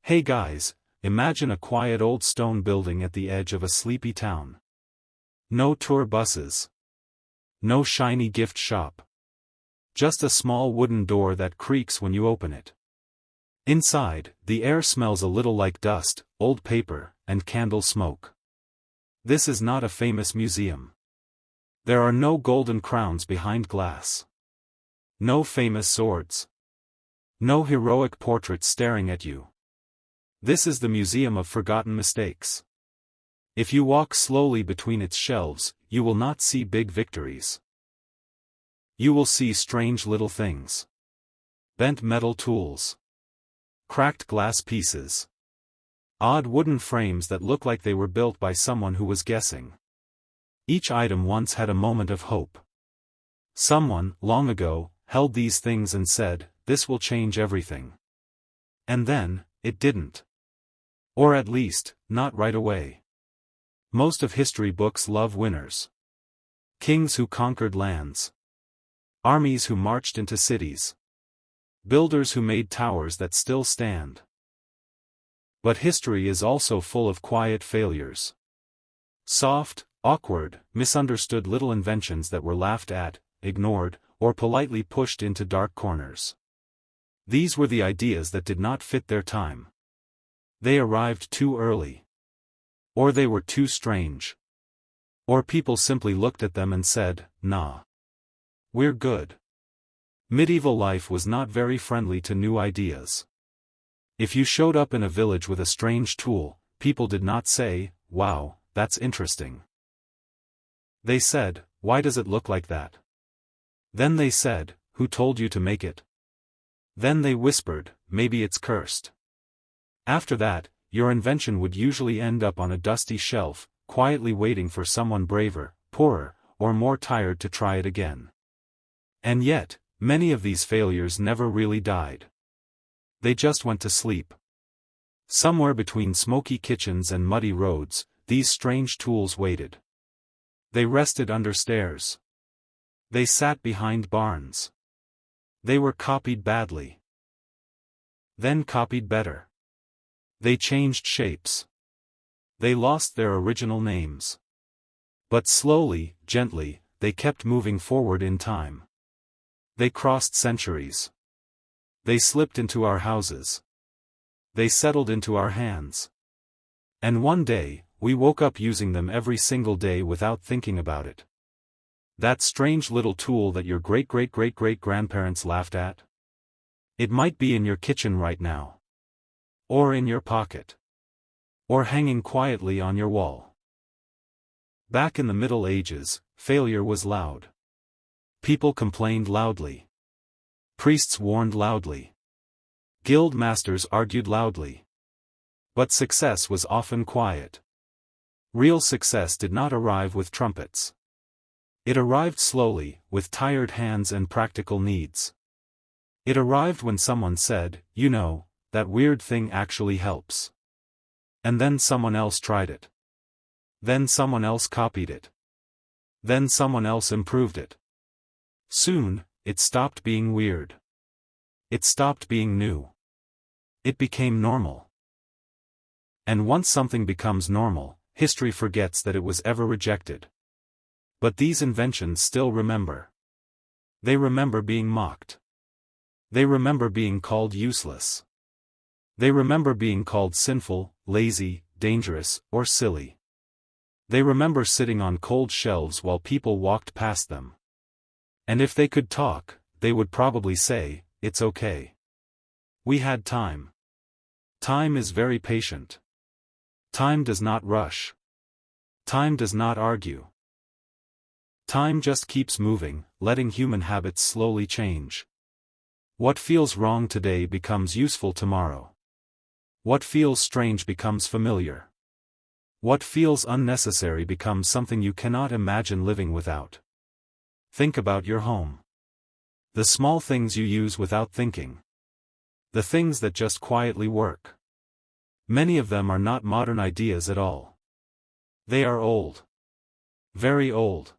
Hey guys, imagine a quiet old stone building at the edge of a sleepy town. No tour buses. No shiny gift shop. Just a small wooden door that creaks when you open it. Inside, the air smells a little like dust, old paper, and candle smoke. This is not a famous museum. There are no golden crowns behind glass. No famous swords. No heroic portraits staring at you. This is the Museum of Forgotten Mistakes. If you walk slowly between its shelves, you will not see big victories. You will see strange little things. Bent metal tools. Cracked glass pieces. Odd wooden frames that look like they were built by someone who was guessing. Each item once had a moment of hope. Someone, long ago, held these things and said, "This will change everything." And then, it didn't. Or at least, not right away. Most of history books love winners. Kings who conquered lands. Armies who marched into cities. Builders who made towers that still stand. But history is also full of quiet failures. Soft, awkward, misunderstood little inventions that were laughed at, ignored, or politely pushed into dark corners. These were the ideas that did not fit their time. They arrived too early. Or they were too strange. Or people simply looked at them and said, "Nah. We're good." Medieval life was not very friendly to new ideas. If you showed up in a village with a strange tool, people did not say, "Wow, that's interesting." They said, "Why does it look like that?" Then they said, "Who told you to make it?" Then they whispered, "Maybe it's cursed." After that, your invention would usually end up on a dusty shelf, quietly waiting for someone braver, poorer, or more tired to try it again. And yet, many of these failures never really died. They just went to sleep. Somewhere between smoky kitchens and muddy roads, these strange tools waited. They rested under stairs. They sat behind barns. They were copied badly. Then copied better. They changed shapes. They lost their original names. But slowly, gently, they kept moving forward in time. They crossed centuries. They slipped into our houses. They settled into our hands. And one day, we woke up using them every single day without thinking about it. That strange little tool that your great-great-great-great-grandparents laughed at? It might be in your kitchen right now. Or in your pocket. Or hanging quietly on your wall. Back in the Middle Ages, failure was loud. People complained loudly. Priests warned loudly. Guild masters argued loudly. But success was often quiet. Real success did not arrive with trumpets. It arrived slowly, with tired hands and practical needs. It arrived when someone said, "You know, that weird thing actually helps." And then someone else tried it. Then someone else copied it. Then someone else improved it. Soon, it stopped being weird. It stopped being new. It became normal. And once something becomes normal, history forgets that it was ever rejected. But these inventions still remember. They remember being mocked. They remember being called useless. They remember being called sinful, lazy, dangerous, or silly. They remember sitting on cold shelves while people walked past them. And if they could talk, they would probably say, "It's okay. We had time." Time is very patient. Time does not rush. Time does not argue. Time just keeps moving, letting human habits slowly change. What feels wrong today becomes useful tomorrow. What feels strange becomes familiar. What feels unnecessary becomes something you cannot imagine living without. Think about your home. The small things you use without thinking. The things that just quietly work. Many of them are not modern ideas at all. They are old. Very old.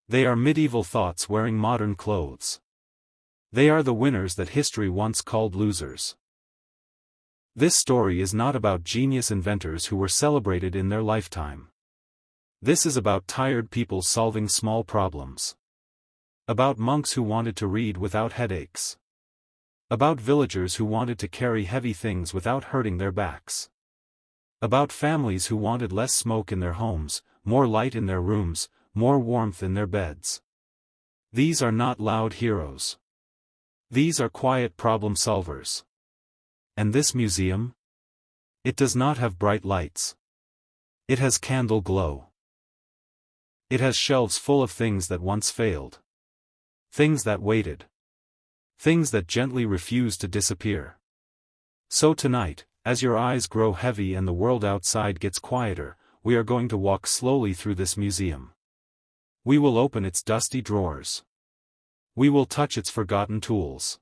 They are medieval thoughts wearing modern clothes. They are the winners that history once called losers. This story is not about genius inventors who were celebrated in their lifetime. This is about tired people solving small problems. About monks who wanted to read without headaches. About villagers who wanted to carry heavy things without hurting their backs. About families who wanted less smoke in their homes, more light in their rooms, more warmth in their beds. These are not loud heroes. These are quiet problem solvers. And this museum? It does not have bright lights. It has candle glow. It has shelves full of things that once failed. Things that waited. Things that gently refused to disappear. So tonight, as your eyes grow heavy and the world outside gets quieter, we are going to walk slowly through this museum. We will open its dusty drawers. We will touch its forgotten tools.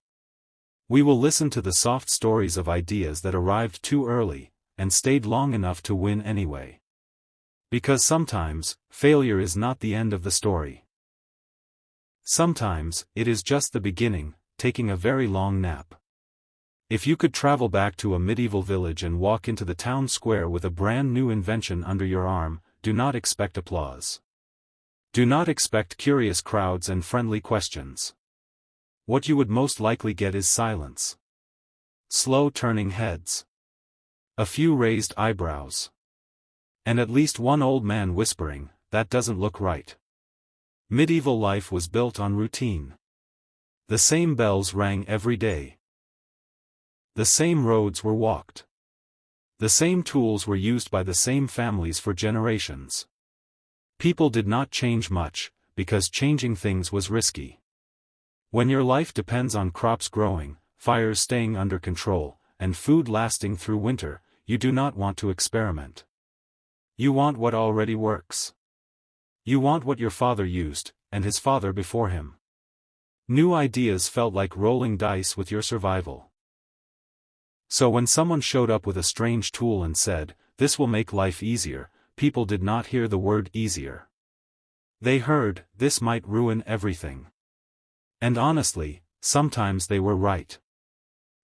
We will listen to the soft stories of ideas that arrived too early, and stayed long enough to win anyway. Because sometimes, failure is not the end of the story. Sometimes, it is just the beginning, taking a very long nap. If you could travel back to a medieval village and walk into the town square with a brand new invention under your arm, do not expect applause. Do not expect curious crowds and friendly questions. What you would most likely get is silence. Slow turning heads. A few raised eyebrows. And at least one old man whispering, "That doesn't look right." Medieval life was built on routine. The same bells rang every day. The same roads were walked. The same tools were used by the same families for generations. People did not change much, because changing things was risky. When your life depends on crops growing, fires staying under control, and food lasting through winter, you do not want to experiment. You want what already works. You want what your father used, and his father before him. New ideas felt like rolling dice with your survival. So when someone showed up with a strange tool and said, "This will make life easier," people did not hear the word easier. They heard, "This might ruin everything." And honestly, sometimes they were right.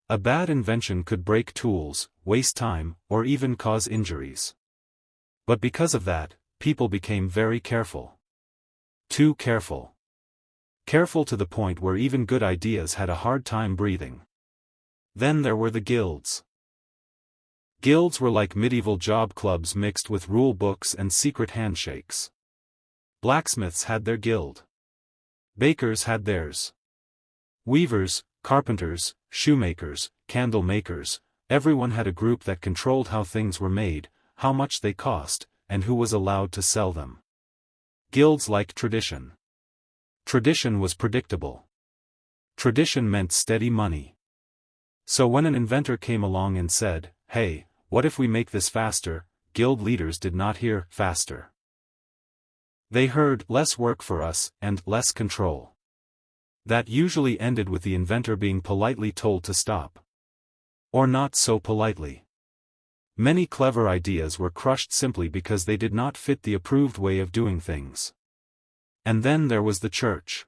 A bad invention could break tools, waste time, or even cause injuries. But because of that, people became very careful. Too careful. Careful to the point where even good ideas had a hard time breathing. Then there were the guilds. Guilds were like medieval job clubs mixed with rule books and secret handshakes. Blacksmiths had their guild. Bakers had theirs. Weavers, carpenters, shoemakers, candle makers, everyone had a group that controlled how things were made, how much they cost, and who was allowed to sell them. Guilds liked tradition. Tradition was predictable. Tradition meant steady money. So when an inventor came along and said, "Hey, what if we make this faster?" guild leaders did not hear "faster." They heard "less work for us," and "less control." That usually ended with the inventor being politely told to stop. Or not so politely. Many clever ideas were crushed simply because they did not fit the approved way of doing things. And then there was the church.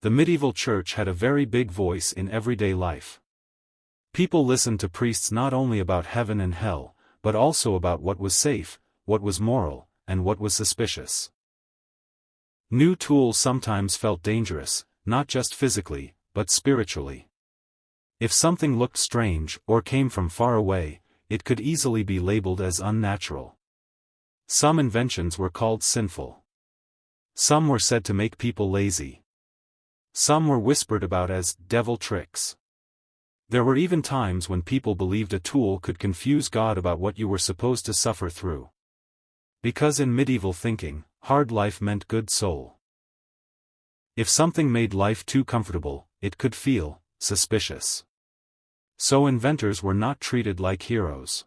The medieval church had a very big voice in everyday life. People listened to priests not only about heaven and hell, but also about what was safe, what was moral, and what was suspicious. New tools sometimes felt dangerous, not just physically, but spiritually. If something looked strange, or came from far away, it could easily be labeled as unnatural. Some inventions were called sinful. Some were said to make people lazy. Some were whispered about as devil tricks. There were even times when people believed a tool could confuse God about what you were supposed to suffer through. Because in medieval thinking, hard life meant good soul. If something made life too comfortable, it could feel suspicious. So inventors were not treated like heroes.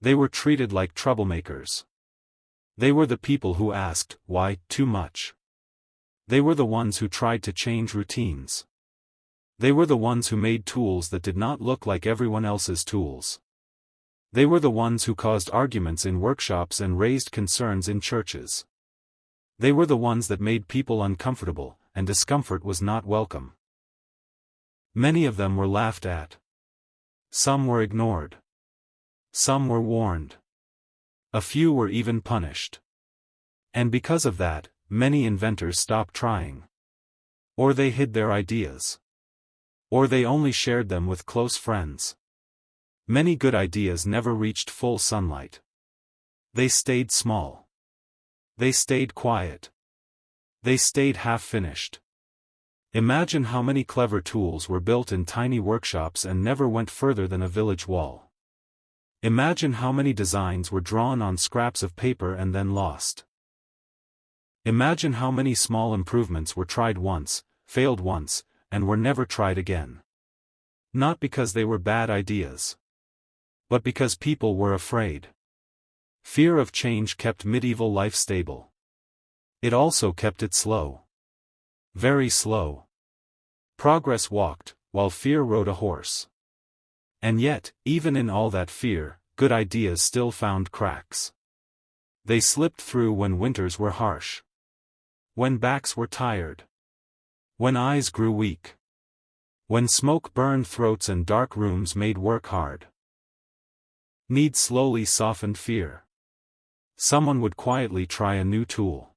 They were treated like troublemakers. They were the people who asked, "Why too much?" They were the ones who tried to change routines. They were the ones who made tools that did not look like everyone else's tools. They were the ones who caused arguments in workshops and raised concerns in churches. They were the ones that made people uncomfortable, and discomfort was not welcome. Many of them were laughed at. Some were ignored. Some were warned. A few were even punished. And because of that, many inventors stopped trying. Or they hid their ideas. Or they only shared them with close friends. Many good ideas never reached full sunlight. They stayed small. They stayed quiet. They stayed half-finished. Imagine how many clever tools were built in tiny workshops and never went further than a village wall. Imagine how many designs were drawn on scraps of paper and then lost. Imagine how many small improvements were tried once, failed once, and were never tried again. Not because they were bad ideas, but because people were afraid. Fear of change kept medieval life stable. It also kept it slow. Very slow. Progress walked, while fear rode a horse. And yet, even in all that fear, good ideas still found cracks. They slipped through when winters were harsh. When backs were tired. When eyes grew weak. When smoke burned throats and dark rooms made work hard. Need slowly softened fear. Someone would quietly try a new tool.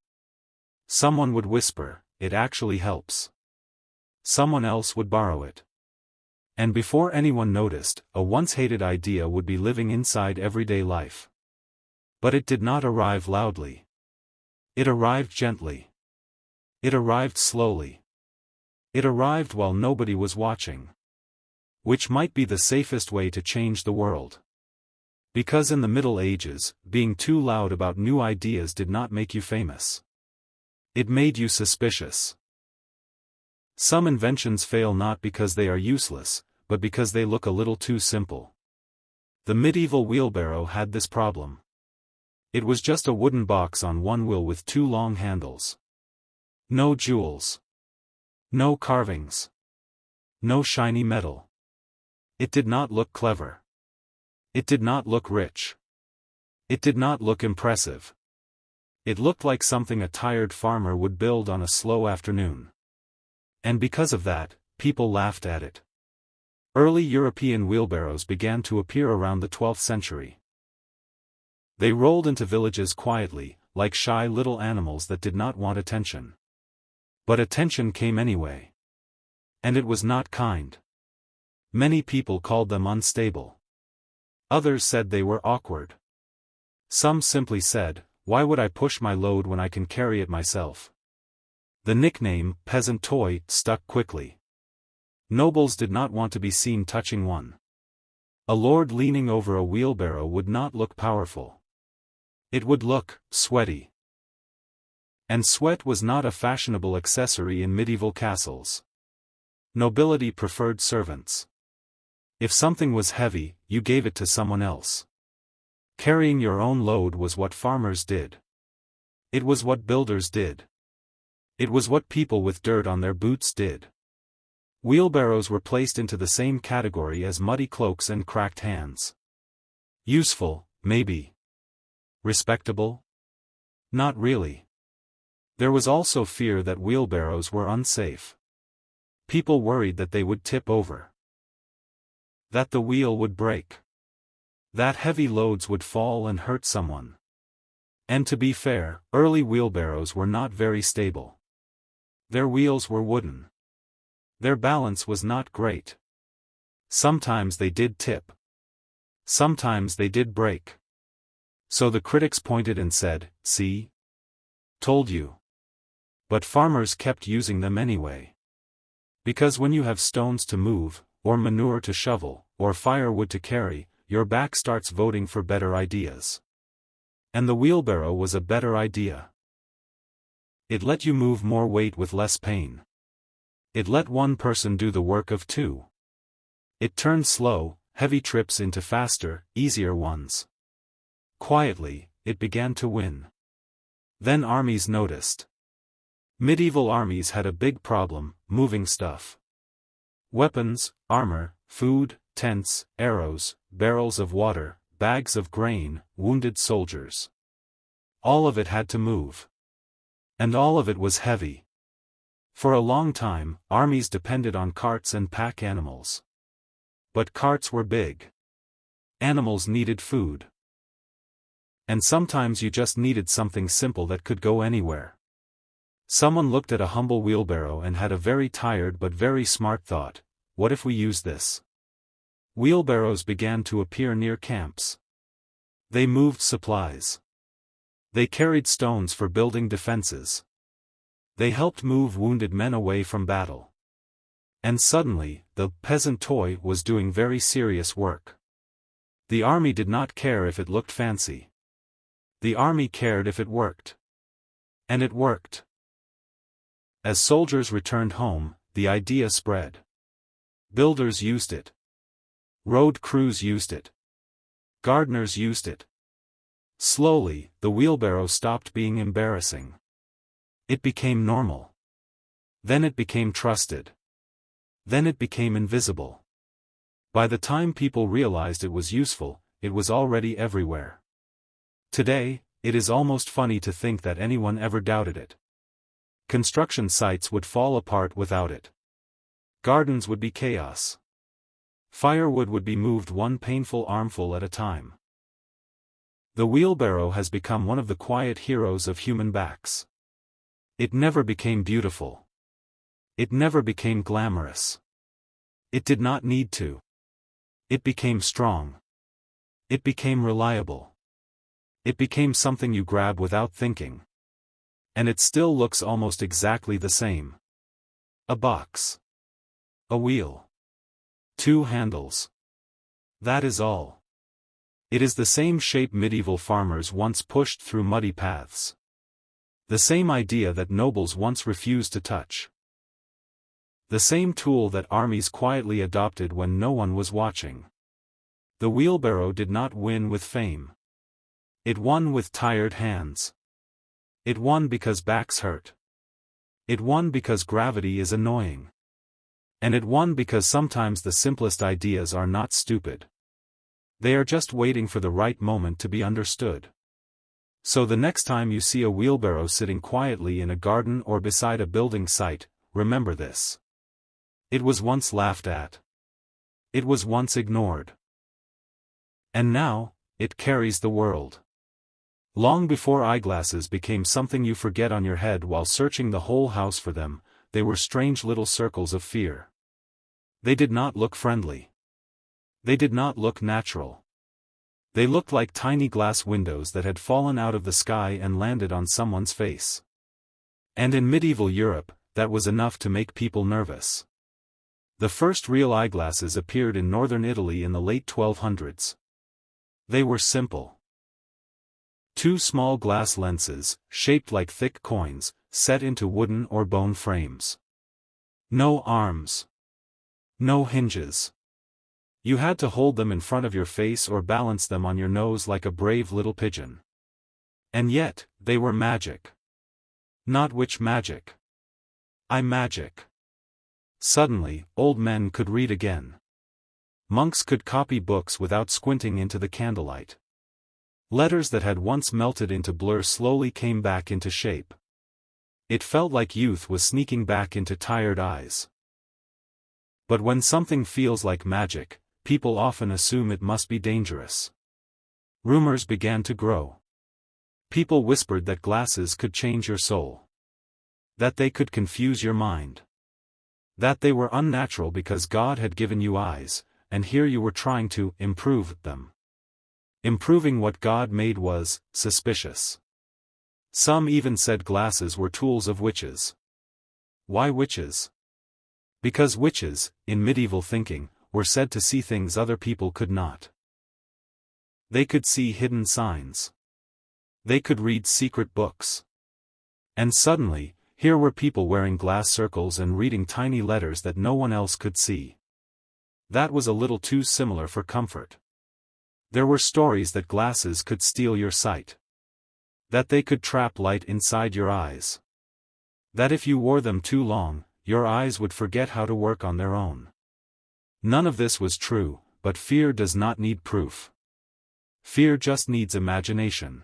Someone would whisper, "It actually helps." Someone else would borrow it. And before anyone noticed, a once-hated idea would be living inside everyday life. But it did not arrive loudly. It arrived gently. It arrived slowly. It arrived while nobody was watching. Which might be the safest way to change the world. Because in the Middle Ages, being too loud about new ideas did not make you famous. It made you suspicious. Some inventions fail not because they are useless, but because they look a little too simple. The medieval wheelbarrow had this problem. It was just a wooden box on one wheel with two long handles. No jewels. No carvings. No shiny metal. It did not look clever. It did not look rich. It did not look impressive. It looked like something a tired farmer would build on a slow afternoon. And because of that, people laughed at it. Early European wheelbarrows began to appear around the 12th century. They rolled into villages quietly, like shy little animals that did not want attention. But attention came anyway. And it was not kind. Many people called them unstable. Others said they were awkward. Some simply said, "Why would I push my load when I can carry it myself?" The nickname, peasant toy, stuck quickly. Nobles did not want to be seen touching one. A lord leaning over a wheelbarrow would not look powerful. It would look sweaty. And sweat was not a fashionable accessory in medieval castles. Nobility preferred servants. If something was heavy, you gave it to someone else. Carrying your own load was what farmers did. It was what builders did. It was what people with dirt on their boots did. Wheelbarrows were placed into the same category as muddy cloaks and cracked hands. Useful, maybe. Respectable? Not really. There was also fear that wheelbarrows were unsafe. People worried that they would tip over. That the wheel would break. That heavy loads would fall and hurt someone. And to be fair, early wheelbarrows were not very stable. Their wheels were wooden. Their balance was not great. Sometimes they did tip. Sometimes they did break. So the critics pointed and said, "See? Told you." But farmers kept using them anyway. Because when you have stones to move, or manure to shovel, or firewood to carry, your back starts voting for better ideas. And the wheelbarrow was a better idea. It let you move more weight with less pain. It let one person do the work of two. It turned slow, heavy trips into faster, easier ones. Quietly, it began to win. Then armies noticed. Medieval armies had a big problem, moving stuff. Weapons, armor, food, tents, arrows, barrels of water, bags of grain, wounded soldiers. All of it had to move. And all of it was heavy. For a long time, armies depended on carts and pack animals. But carts were big. Animals needed food. And sometimes you just needed something simple that could go anywhere. Someone looked at a humble wheelbarrow and had a very tired but very smart thought: what if we use this? Wheelbarrows began to appear near camps. They moved supplies. They carried stones for building defenses. They helped move wounded men away from battle. And suddenly, the peasant toy was doing very serious work. The army did not care if it looked fancy. The army cared if it worked. And it worked. As soldiers returned home, the idea spread. Builders used it. Road crews used it. Gardeners used it. Slowly, the wheelbarrow stopped being embarrassing. It became normal. Then it became trusted. Then it became invisible. By the time people realized it was useful, it was already everywhere. Today, it is almost funny to think that anyone ever doubted it. Construction sites would fall apart without it. Gardens would be chaos. Firewood would be moved one painful armful at a time. The wheelbarrow has become one of the quiet heroes of human backs. It never became beautiful. It never became glamorous. It did not need to. It became strong. It became reliable. It became something you grab without thinking. And it still looks almost exactly the same. A box. A wheel. Two handles. That is all. It is the same shape medieval farmers once pushed through muddy paths. The same idea that nobles once refused to touch. The same tool that armies quietly adopted when no one was watching. The wheelbarrow did not win with fame. It won with tired hands. It won because backs hurt. It won because gravity is annoying. And it won because sometimes the simplest ideas are not stupid. They are just waiting for the right moment to be understood. So the next time you see a wheelbarrow sitting quietly in a garden or beside a building site, remember this. It was once laughed at. It was once ignored. And now, it carries the world. Long before eyeglasses became something you forget on your head while searching the whole house for them, they were strange little circles of fear. They did not look friendly. They did not look natural. They looked like tiny glass windows that had fallen out of the sky and landed on someone's face. And in medieval Europe, that was enough to make people nervous. The first real eyeglasses appeared in northern Italy in the late 1200s. They were simple. Two small glass lenses, shaped like thick coins, set into wooden or bone frames. No arms. No hinges. You had to hold them in front of your face or balance them on your nose like a brave little pigeon. And yet, they were magic. Not witch magic. Eye magic. Suddenly, old men could read again. Monks could copy books without squinting into the candlelight. Letters that had once melted into blur slowly came back into shape. It felt like youth was sneaking back into tired eyes. But when something feels like magic, people often assume it must be dangerous. Rumors began to grow. People whispered that glasses could change your soul. That they could confuse your mind. That they were unnatural because God had given you eyes, and here you were trying to improve them. Improving what God made was suspicious. Some even said glasses were tools of witches. Why witches? Because witches, in medieval thinking, were said to see things other people could not. They could see hidden signs. They could read secret books. And suddenly, here were people wearing glass circles and reading tiny letters that no one else could see. That was a little too similar for comfort. There were stories that glasses could steal your sight. That they could trap light inside your eyes. That if you wore them too long, your eyes would forget how to work on their own. None of this was true, but fear does not need proof. Fear just needs imagination.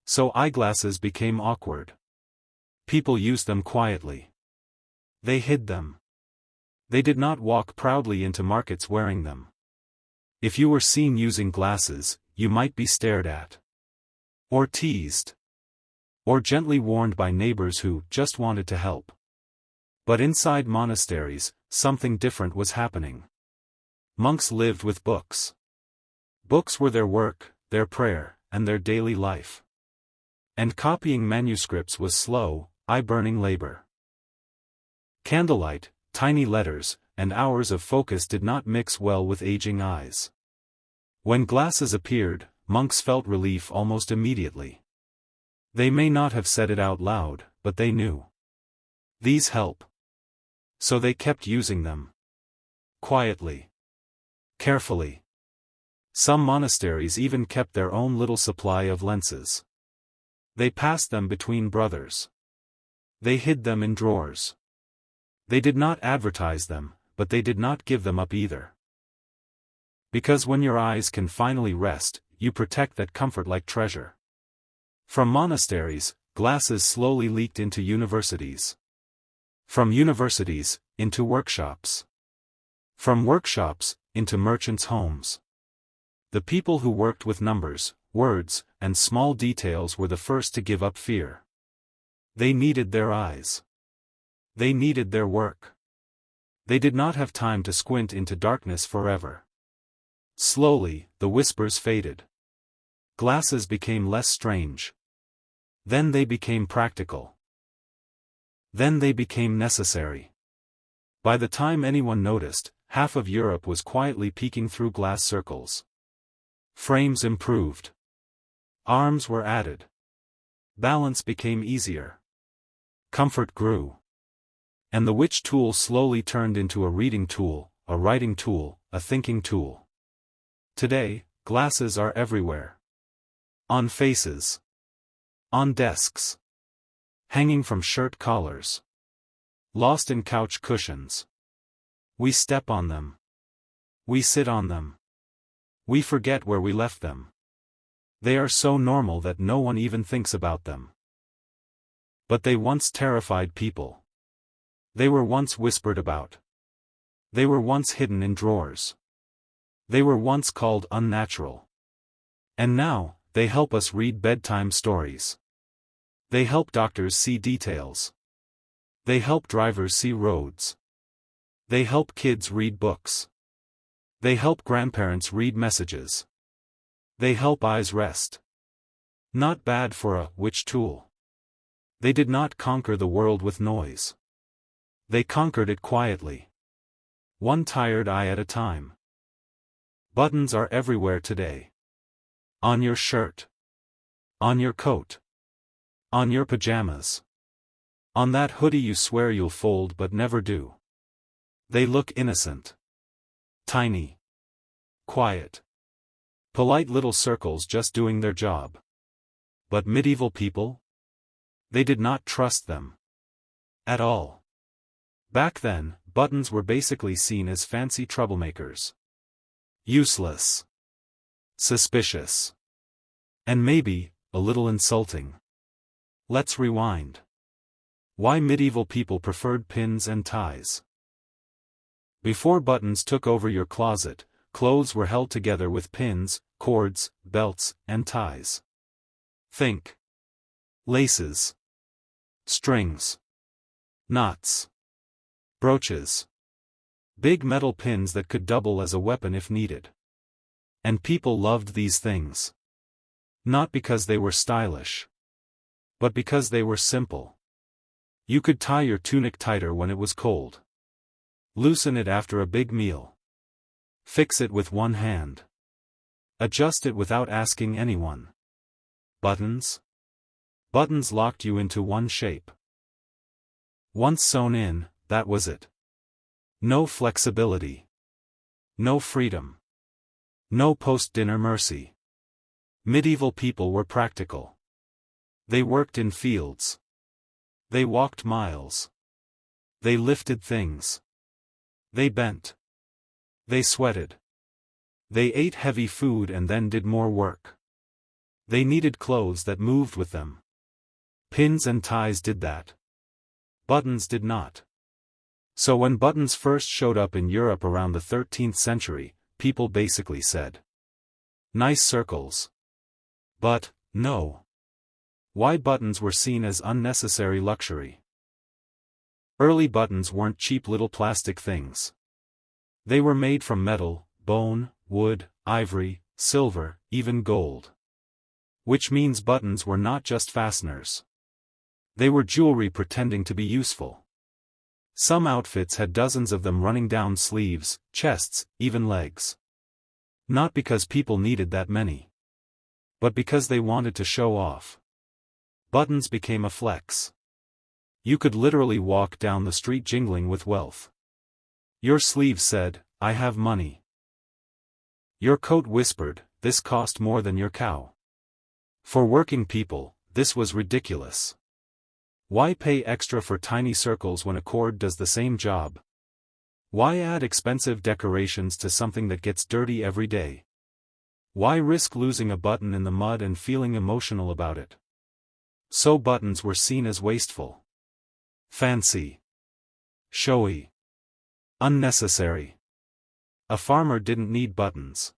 So eyeglasses became awkward. People used them quietly. They hid them. They did not walk proudly into markets wearing them. If you were seen using glasses, you might be stared at. Or teased. Or gently warned by neighbors who just wanted to help. But inside monasteries, something different was happening. Monks lived with books. Books were their work, their prayer, and their daily life. And copying manuscripts was slow, eye-burning labor. Candlelight, tiny letters, and hours of focus did not mix well with aging eyes. When glasses appeared, monks felt relief almost immediately. They may not have said it out loud, but they knew. These help. So they kept using them. Quietly. Carefully. Some monasteries even kept their own little supply of lenses. They passed them between brothers. They hid them in drawers. They did not advertise them, but they did not give them up either. Because when your eyes can finally rest, you protect that comfort like treasure. From monasteries, glasses slowly leaked into universities. From universities, into workshops. From workshops, into merchants' homes. The people who worked with numbers, words, and small details were the first to give up fear. They needed their eyes. They needed their work. They did not have time to squint into darkness forever. Slowly, the whispers faded. Glasses became less strange. Then they became practical. Then they became necessary. By the time anyone noticed, half of Europe was quietly peeking through glass circles. Frames improved. Arms were added. Balance became easier. Comfort grew. And the witch tool slowly turned into a reading tool, a writing tool, a thinking tool. Today, glasses are everywhere. On faces. On desks. Hanging from shirt collars. Lost in couch cushions. We step on them. We sit on them. We forget where we left them. They are so normal that no one even thinks about them. But they once terrified people. They were once whispered about. They were once hidden in drawers. They were once called unnatural. And now, they help us read bedtime stories. They help doctors see details. They help drivers see roads. They help kids read books. They help grandparents read messages. They help eyes rest. Not bad for a witch tool. They did not conquer the world with noise. They conquered it quietly. One tired eye at a time. Buttons are everywhere today. On your shirt. On your coat. On your pajamas. On that hoodie you swear you'll fold but never do. They look innocent. Tiny. Quiet. Polite little circles just doing their job. But medieval people? They did not trust them. At all. Back then, buttons were basically seen as fancy troublemakers. Useless. Suspicious. And maybe, a little insulting. Let's rewind. Why medieval people preferred pins and ties. Before buttons took over your closet, clothes were held together with pins, cords, belts, and ties. Think. Laces. Strings. Knots. Brooches. Big metal pins that could double as a weapon if needed. And people loved these things. Not because they were stylish. But because they were simple. You could tie your tunic tighter when it was cold. Loosen it after a big meal. Fix it with one hand. Adjust it without asking anyone. Buttons? Buttons locked you into one shape. Once sewn in, that was it. No flexibility. No freedom. No post-dinner mercy. Medieval people were practical. They worked in fields. They walked miles. They lifted things. They bent. They sweated. They ate heavy food and then did more work. They needed clothes that moved with them. Pins and ties did that. Buttons did not. So when buttons first showed up in Europe around the 13th century, people basically said, "Nice circles." But, no. Why buttons were seen as unnecessary luxury? Early buttons weren't cheap little plastic things. They were made from metal, bone, wood, ivory, silver, even gold. Which means buttons were not just fasteners. They were jewelry pretending to be useful. Some outfits had dozens of them running down sleeves, chests, even legs. Not because people needed that many, but because they wanted to show off. Buttons became a flex. You could literally walk down the street jingling with wealth. Your sleeve said, "I have money." Your coat whispered, "This cost more than your cow." For working people, this was ridiculous. Why pay extra for tiny circles when a cord does the same job? Why add expensive decorations to something that gets dirty every day? Why risk losing a button in the mud and feeling emotional about it? So buttons were seen as wasteful, fancy, showy, unnecessary. A farmer didn't need buttons.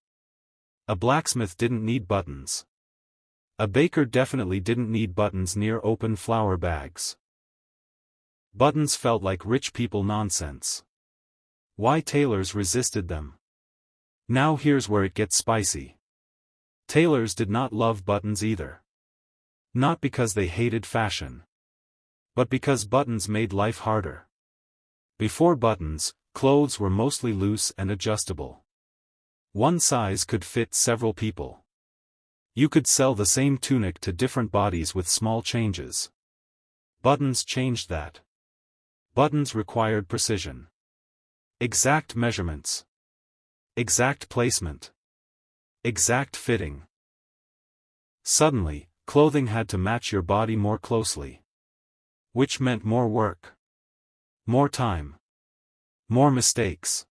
A blacksmith didn't need buttons. A baker definitely didn't need buttons near open flour bags. Buttons felt like rich people nonsense. Why tailors resisted them? Now here's where it gets spicy. Tailors did not love buttons either. Not because they hated fashion, but because buttons made life harder. Before buttons, clothes were mostly loose and adjustable. One size could fit several people. You could sell the same tunic to different bodies with small changes. Buttons changed that. Buttons required precision. Exact measurements. Exact placement. Exact fitting. Suddenly, clothing had to match your body more closely. Which meant more work. More time. More mistakes.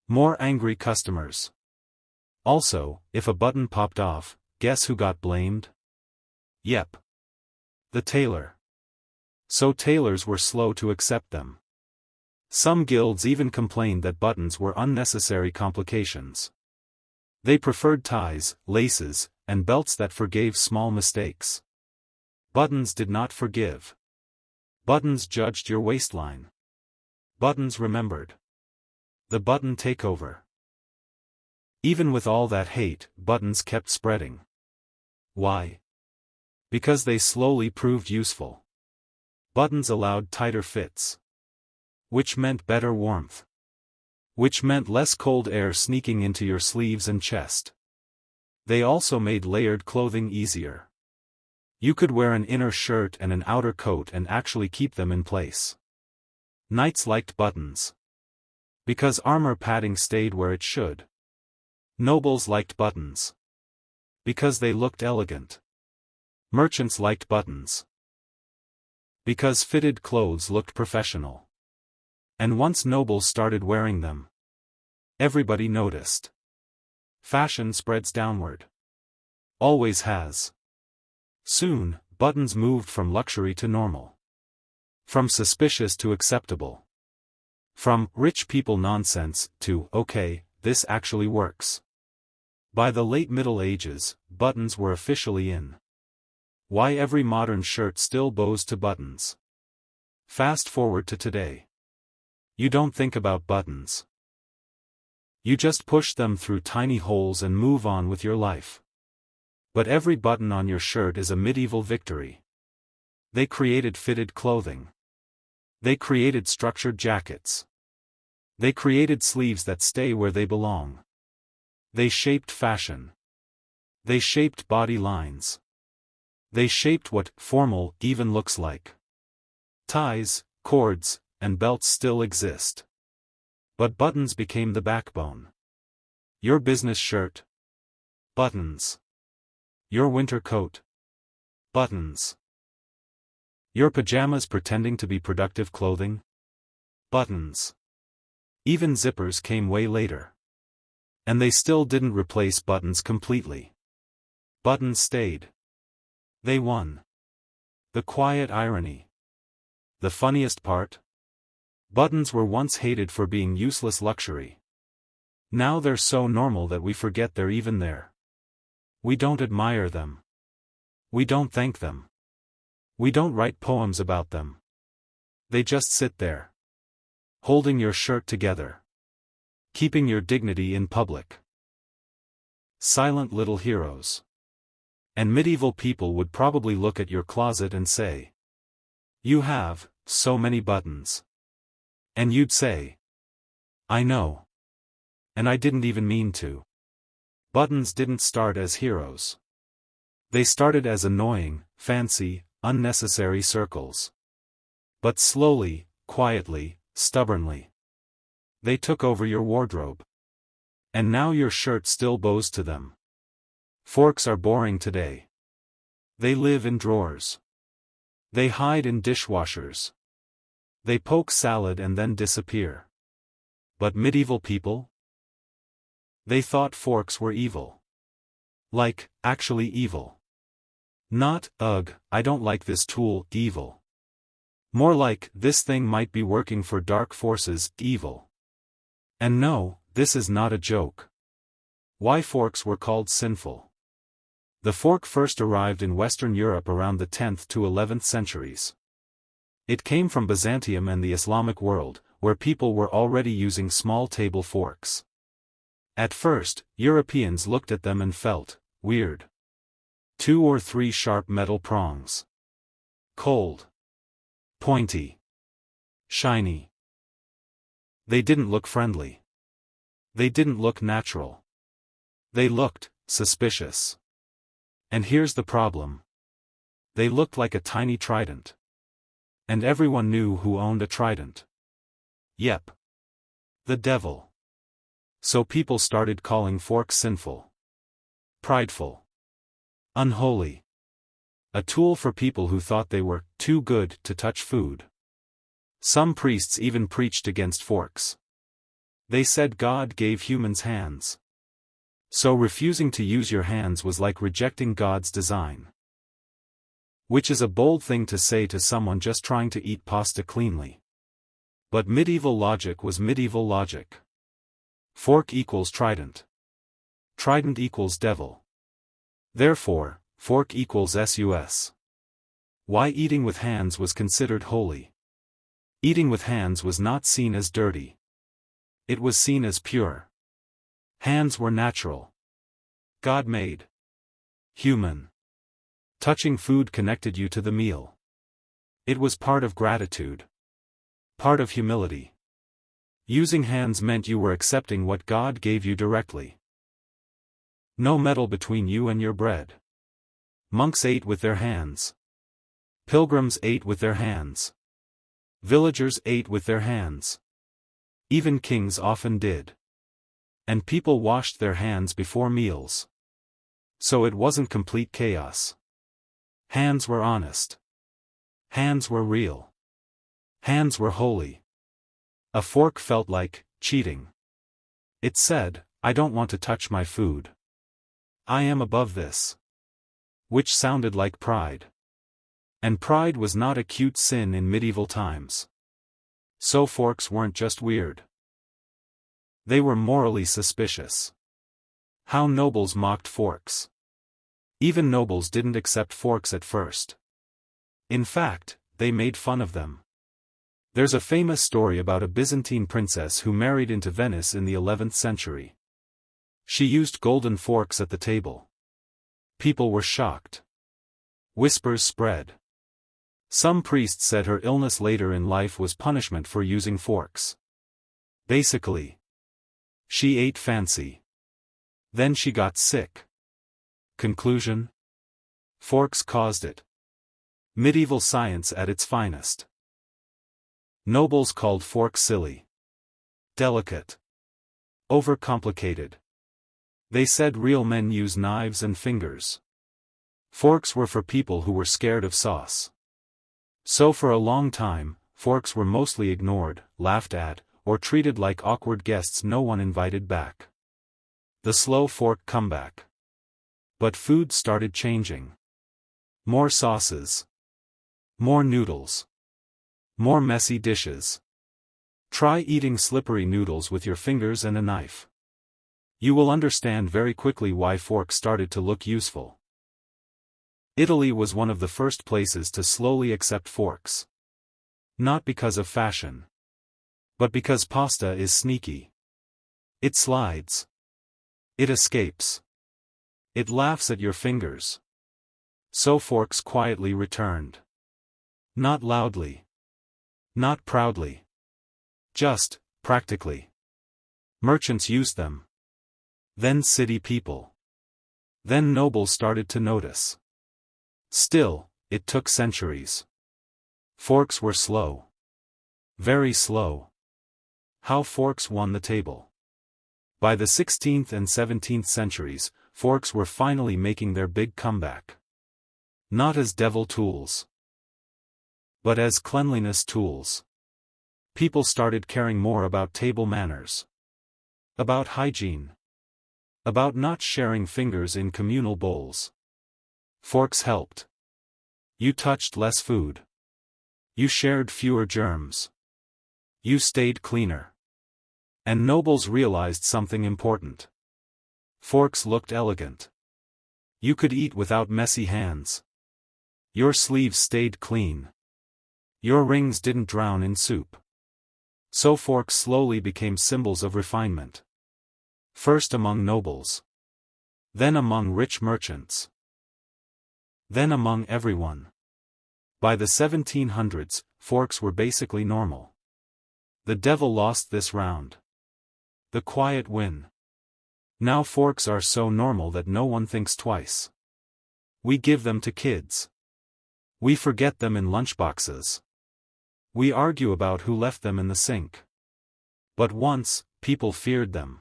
More angry customers. Also, if a button popped off, guess who got blamed? Yep. The tailor. So tailors were slow to accept them. Some guilds even complained that buttons were unnecessary complications. They preferred ties, laces, and belts that forgave small mistakes. Buttons did not forgive. Buttons judged your waistline. Buttons remembered. The button takeover. Even with all that hate, buttons kept spreading. Why? Because they slowly proved useful. Buttons allowed tighter fits. Which meant better warmth. Which meant less cold air sneaking into your sleeves and chest. They also made layered clothing easier. You could wear an inner shirt and an outer coat and actually keep them in place. Knights liked buttons. Because armor padding stayed where it should. Nobles liked buttons. Because they looked elegant. Merchants liked buttons. Because fitted clothes looked professional. And once nobles started wearing them, everybody noticed. Fashion spreads downward. Always has. Soon, buttons moved from luxury to normal. From suspicious to acceptable. From rich people nonsense to, okay, this actually works. By the late Middle Ages, buttons were officially in. Why every modern shirt still bows to buttons. Fast forward to today. You don't think about buttons. You just push them through tiny holes and move on with your life. But every button on your shirt is a medieval victory. They created fitted clothing. They created structured jackets. They created sleeves that stay where they belong. They shaped fashion. They shaped body lines. They shaped what formal even looks like. Ties, cords, and belts still exist. But buttons became the backbone. Your business shirt. Buttons. Your winter coat. Buttons. Your pajamas pretending to be productive clothing. Buttons. Even zippers came way later. And they still didn't replace buttons completely. Buttons stayed. They won. The quiet irony. The funniest part? Buttons were once hated for being useless luxury. Now they're so normal that we forget they're even there. We don't admire them. We don't thank them. We don't write poems about them. They just sit there. Holding your shirt together. Keeping your dignity in public. Silent little heroes. And medieval people would probably look at your closet and say, "You have so many buttons." And you'd say, "I know. And I didn't even mean to." Buttons didn't start as heroes. They started as annoying, fancy, unnecessary circles. But slowly, quietly, stubbornly, they took over your wardrobe. And now your shirt still bows to them. Forks are boring today. They live in drawers. They hide in dishwashers. They poke salad and then disappear. But medieval people? They thought forks were evil. Like, actually evil. Not, ugh, I don't like this tool, evil. More like, this thing might be working for dark forces, evil. And no, this is not a joke. Why forks were called sinful. The fork first arrived in Western Europe around the 10th to 11th centuries. It came from Byzantium and the Islamic world, where people were already using small table forks. At first, Europeans looked at them and felt weird. 2 or 3 sharp metal prongs. Cold. Pointy. Shiny. They didn't look friendly. They didn't look natural. They looked suspicious. And here's the problem. They looked like a tiny trident. And everyone knew who owned a trident. Yep. The devil. So people started calling forks sinful. Prideful. Unholy. A tool for people who thought they were too good to touch food. Some priests even preached against forks. They said God gave humans hands. So refusing to use your hands was like rejecting God's design. Which is a bold thing to say to someone just trying to eat pasta cleanly. But medieval logic was medieval logic. Fork equals trident. Trident equals devil. Therefore, fork equals sus. Why eating with hands was considered holy. Eating with hands was not seen as dirty. It was seen as pure. Hands were natural. God made. Human. Touching food connected you to the meal. It was part of gratitude. Part of humility. Using hands meant you were accepting what God gave you directly. No metal between you and your bread. Monks ate with their hands. Pilgrims ate with their hands. Villagers ate with their hands. Even kings often did. And people washed their hands before meals. So it wasn't complete chaos. Hands were honest. Hands were real. Hands were holy. A fork felt like cheating. It said, "I don't want to touch my food. I am above this." Which sounded like pride. And pride was not a cute sin in medieval times. So forks weren't just weird. They were morally suspicious. How nobles mocked forks. Even nobles didn't accept forks at first. In fact, they made fun of them. There's a famous story about a Byzantine princess who married into Venice in the 11th century. She used golden forks at the table. People were shocked. Whispers spread. Some priests said her illness later in life was punishment for using forks. Basically, she ate fancy. Then she got sick. Conclusion? Forks caused it. Medieval science at its finest. Nobles called forks silly. Delicate. Overcomplicated. They said real men use knives and fingers. Forks were for people who were scared of sauce. So for a long time, forks were mostly ignored, laughed at, or treated like awkward guests no one invited back. The slow fork comeback. But food started changing. More sauces. More noodles. More messy dishes. Try eating slippery noodles with your fingers and a knife. You will understand very quickly why forks started to look useful. Italy was one of the first places to slowly accept forks. Not because of fashion, but because pasta is sneaky. It slides. It escapes. It laughs at your fingers. So forks quietly returned. Not loudly. Not proudly. Just, practically. Merchants used them. Then city people. Then nobles started to notice. Still, it took centuries. Forks were slow. Very slow. How forks won the table. By the 16th and 17th centuries, forks were finally making their big comeback. Not as devil tools, but as cleanliness tools. People started caring more about table manners. About hygiene. About not sharing fingers in communal bowls. Forks helped. You touched less food. You shared fewer germs. You stayed cleaner. And nobles realized something important. Forks looked elegant. You could eat without messy hands. Your sleeves stayed clean. Your rings didn't drown in soup. So forks slowly became symbols of refinement. First among nobles. Then among rich merchants. Then among everyone. By the 1700s, forks were basically normal. The devil lost this round. The quiet win. Now forks are so normal that no one thinks twice. We give them to kids. We forget them in lunchboxes. We argue about who left them in the sink. But once, people feared them.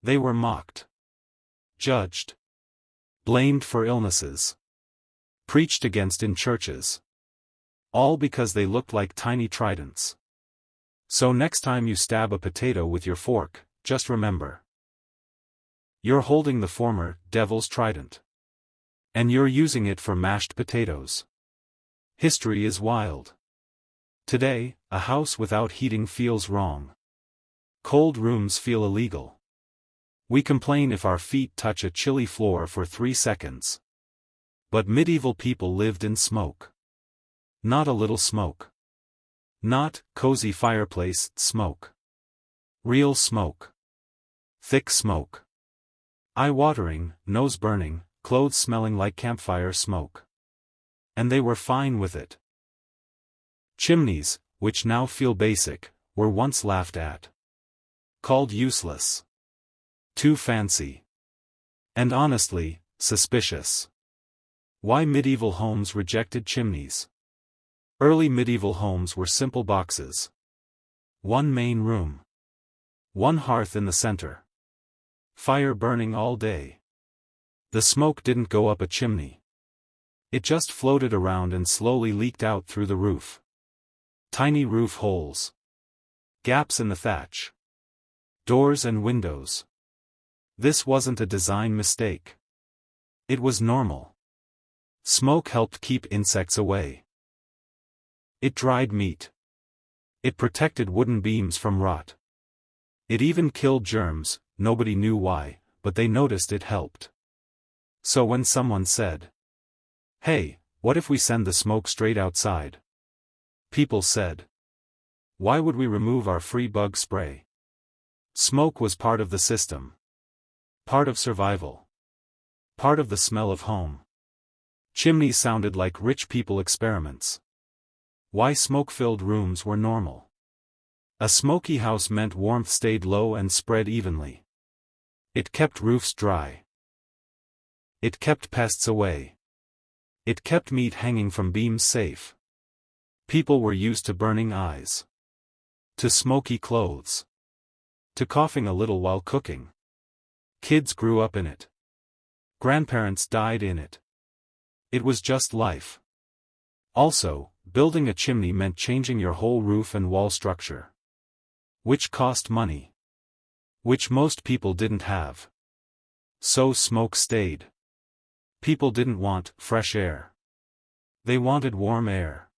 They were mocked. Judged. Blamed for illnesses. Preached against in churches. All because they looked like tiny tridents. So next time you stab a potato with your fork, just remember. You're holding the former, devil's trident. And you're using it for mashed potatoes. History is wild. Today, a house without heating feels wrong. Cold rooms feel illegal. We complain if our feet touch a chilly floor for 3 seconds. But medieval people lived in smoke. Not a little smoke. Not cozy fireplace smoke. Real smoke. Thick smoke. Eye-watering, nose-burning, clothes smelling like campfire smoke. And they were fine with it. Chimneys, which now feel basic, were once laughed at. Called useless. Too fancy. And honestly, suspicious. Why medieval homes rejected chimneys? Early medieval homes were simple boxes. One main room. One hearth in the center. Fire burning all day. The smoke didn't go up a chimney. It just floated around and slowly leaked out through the roof. Tiny roof holes. Gaps in the thatch. Doors and windows. This wasn't a design mistake. It was normal. Smoke helped keep insects away. It dried meat. It protected wooden beams from rot. It even killed germs, nobody knew why, but they noticed it helped. So when someone said, "Hey, what if we send the smoke straight outside?" People said, "Why would we remove our free bug spray?" Smoke was part of the system. Part of survival. Part of the smell of home. Chimneys sounded like rich people experiments. Why smoke-filled rooms were normal. A smoky house meant warmth stayed low and spread evenly. It kept roofs dry. It kept pests away. It kept meat hanging from beams safe. People were used to burning eyes. To smoky clothes. To coughing a little while cooking. Kids grew up in it. Grandparents died in it. It was just life. Also, building a chimney meant changing your whole roof and wall structure. Which cost money. Which most people didn't have. So smoke stayed. People didn't want fresh air. They wanted warm air.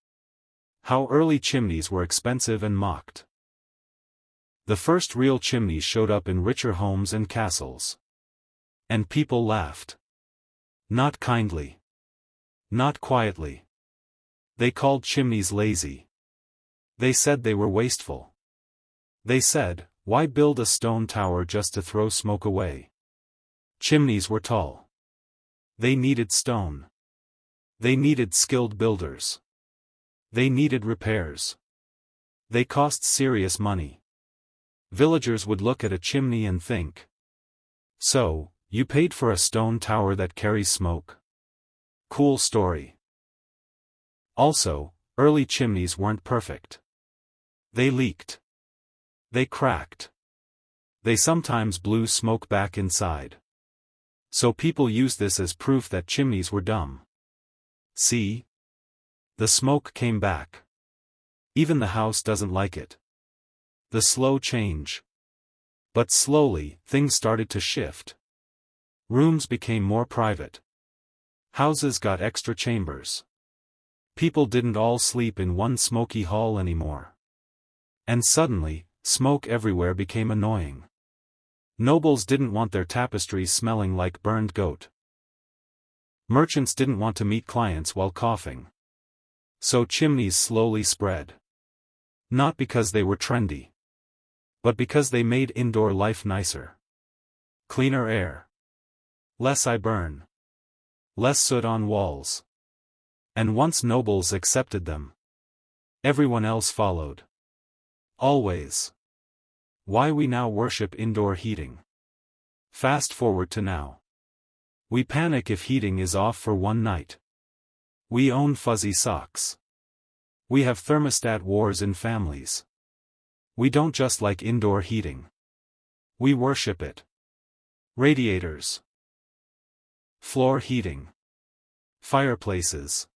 How early chimneys were expensive and mocked. The first real chimneys showed up in richer homes and castles. And people laughed. Not kindly. Not quietly. They called chimneys lazy. They said they were wasteful. They said, why build a stone tower just to throw smoke away? Chimneys were tall. They needed stone. They needed skilled builders. They needed repairs. They cost serious money. Villagers would look at a chimney and think. So, you paid for a stone tower that carries smoke? Cool story. Also, early chimneys weren't perfect. They leaked. They cracked. They sometimes blew smoke back inside. So people used this as proof that chimneys were dumb. See? The smoke came back. Even the house doesn't like it. The slow change. But slowly, things started to shift. Rooms became more private. Houses got extra chambers. People didn't all sleep in one smoky hall anymore. And suddenly, smoke everywhere became annoying. Nobles didn't want their tapestries smelling like burned goat. Merchants didn't want to meet clients while coughing. So chimneys slowly spread. Not because they were trendy. But because they made indoor life nicer. Cleaner air. Less I burn. Less soot on walls. And once nobles accepted them, everyone else followed. Always. Why we now worship indoor heating. Fast forward to now. We panic if heating is off for one night. We own fuzzy socks. We have thermostat wars in families. We don't just like indoor heating. We worship it. Radiators. Floor heating. Fireplaces.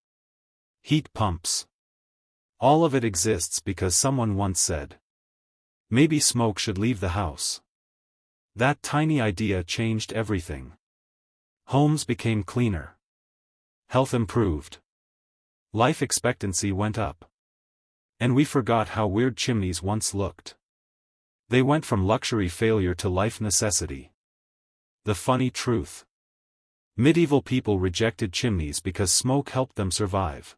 Heat pumps. All of it exists because someone once said, maybe smoke should leave the house. That tiny idea changed everything. Homes became cleaner. Health improved. Life expectancy went up. And we forgot how weird chimneys once looked. They went from luxury failure to life necessity. The funny truth. Medieval people rejected chimneys because smoke helped them survive.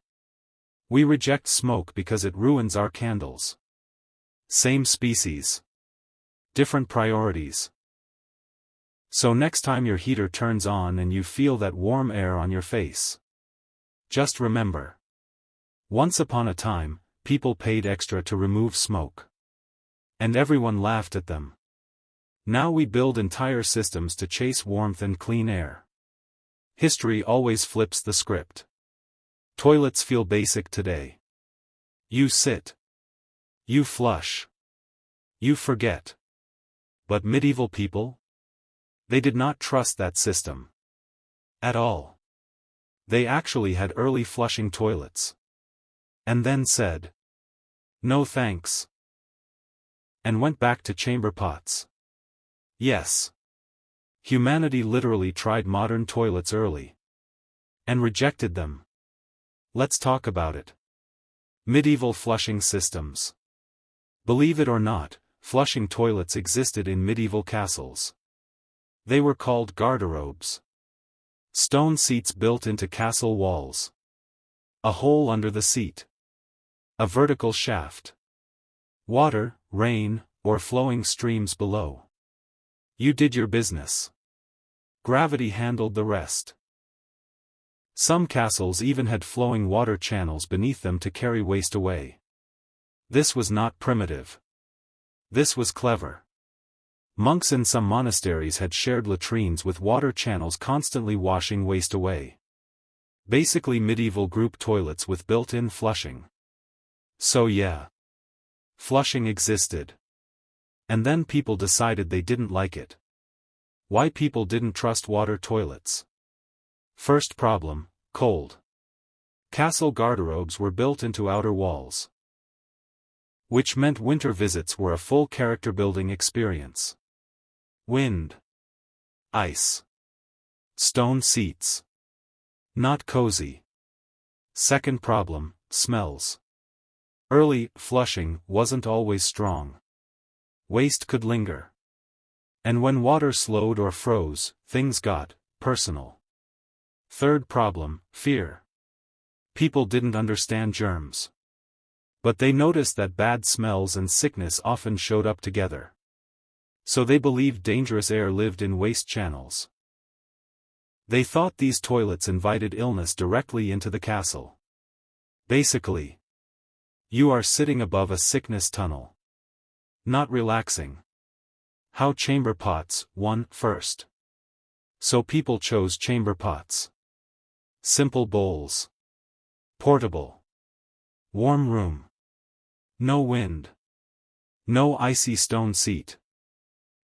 We reject smoke because it ruins our candles. Same species. Different priorities. So next time your heater turns on and you feel that warm air on your face, just remember. Once upon a time, people paid extra to remove smoke. And everyone laughed at them. Now we build entire systems to chase warmth and clean air. History always flips the script. Toilets feel basic today. You sit. You flush. You forget. But medieval people? They did not trust that system. At all. They actually had early flushing toilets. And then said, no thanks. And went back to chamber pots. Yes. Humanity literally tried modern toilets early. And rejected them. Let's talk about it. Medieval flushing systems. Believe it or not, flushing toilets existed in medieval castles. They were called garderobes. Stone seats built into castle walls. A hole under the seat. A vertical shaft. Water, rain, or flowing streams below. You did your business. Gravity handled the rest. Some castles even had flowing water channels beneath them to carry waste away. This was not primitive. This was clever. Monks in some monasteries had shared latrines with water channels constantly washing waste away. Basically medieval group toilets with built-in flushing. So yeah. Flushing existed. And then people decided they didn't like it. Why people didn't trust water toilets. First problem, cold. Castle garderobes were built into outer walls. Which meant winter visits were a full character-building experience. Wind. Ice. Stone seats. Not cozy. Second problem, smells. Early flushing wasn't always strong. waste could linger. And when water slowed or froze, things got personal. Third problem, fear. People didn't understand germs. But they noticed that bad smells and sickness often showed up together. So they believed dangerous air lived in waste channels. They thought these toilets invited illness directly into the castle. Basically, you are sitting above a sickness tunnel. Not relaxing. How chamber pots won first. So people chose chamber pots. Simple bowls. Portable. Warm room. No wind. No icy stone seat.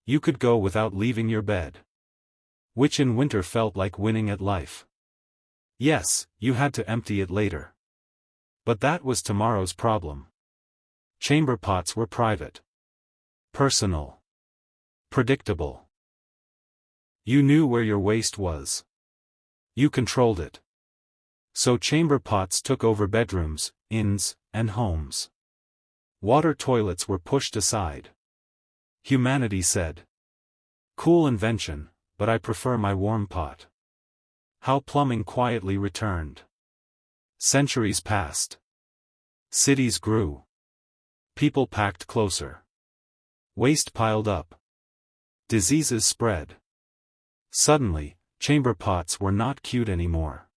You could go without leaving your bed. Which in winter felt like winning at life. Yes, you had to empty it later. But that was tomorrow's problem. Chamber pots were private. Personal. Predictable. You knew where your waste was. You controlled it. So chamber pots took over bedrooms, inns, and homes. Water toilets were pushed aside. Humanity said, "Cool invention, but I prefer my warm pot." How plumbing quietly returned. Centuries passed. Cities grew. People packed closer. Waste piled up. Diseases spread. Suddenly, chamber pots were not cute anymore.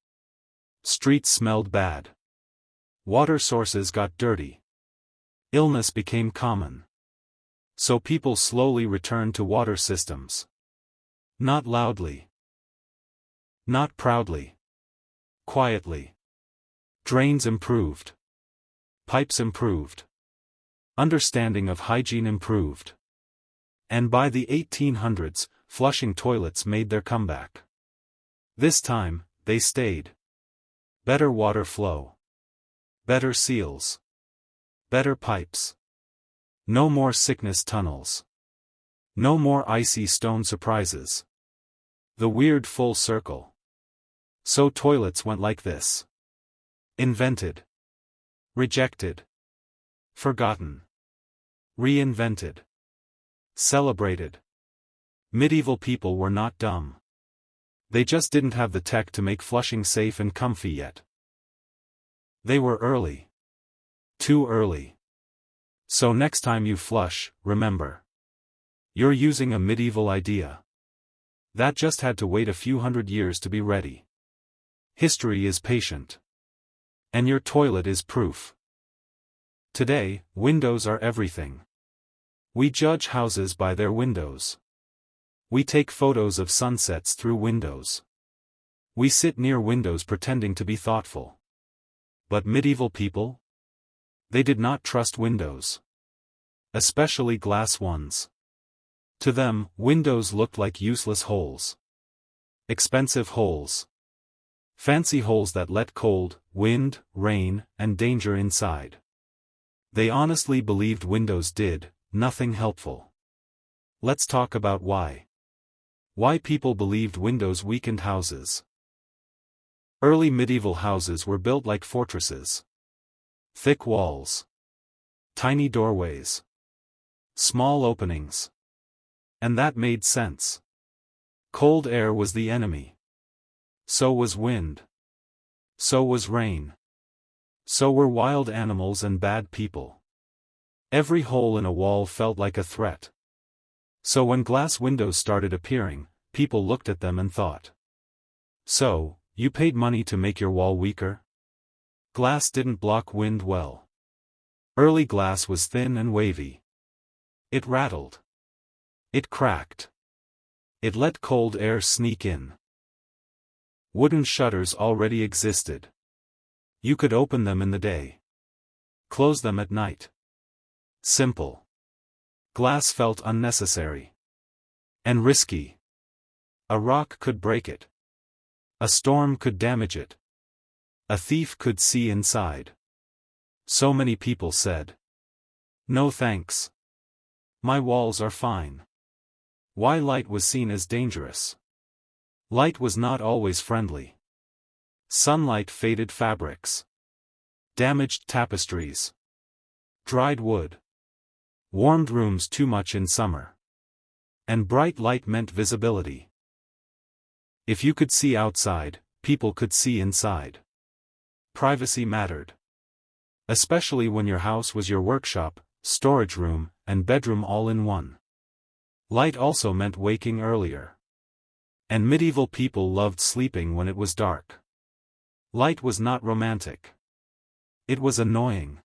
Streets smelled bad. Water sources got dirty. Illness became common. So people slowly returned to water systems. Not loudly. Not proudly. Quietly. Drains improved. Pipes improved. Understanding of hygiene improved. And by the 1800s, flushing toilets made their comeback. This time, they stayed. Better water flow. Better seals. Better pipes. No more sickness tunnels. No more icy stone surprises. The weird full circle. So toilets went like this. Invented. Rejected. Forgotten. Reinvented. Celebrated. Medieval people were not dumb. They just didn't have the tech to make flushing safe and comfy yet. They were early. Too early. So next time you flush, remember. You're using a medieval idea. That just had to wait a few hundred years to be ready. History is patient. And your toilet is proof. Today, windows are everything. We judge houses by their windows. We take photos of sunsets through windows. We sit near windows pretending to be thoughtful. But medieval people? They did not trust windows. Especially glass ones. To them, windows looked like useless holes. Expensive holes. Fancy holes that let cold, wind, rain, and danger inside. They honestly believed windows did nothing helpful. Let's talk about why. Why people believed windows weakened houses. Early medieval houses were built like fortresses. Thick walls. Tiny doorways. Small openings. And that made sense. Cold air was the enemy. So was wind. So was rain. So were wild animals and bad people. Every hole in a wall felt like a threat. So when glass windows started appearing, people looked at them and thought. So, you paid money to make your wall weaker? Glass didn't block wind well. Early glass was thin and wavy. It rattled. It cracked. It let cold air sneak in. Wooden shutters already existed. You could open them in the day. Close them at night. Simple. Glass felt unnecessary. And risky. A rock could break it. A storm could damage it. A thief could see inside. So many people said, "No thanks. My walls are fine." Why light was seen as dangerous? Light was not always friendly. Sunlight faded fabrics. Damaged tapestries. Dried wood. Warmed rooms too much in summer. And bright light meant visibility. If you could see outside, people could see inside. Privacy mattered. Especially when your house was your workshop, storage room, and bedroom all in one. Light also meant waking earlier. And medieval people loved sleeping when it was dark. Light was not romantic. It was annoying.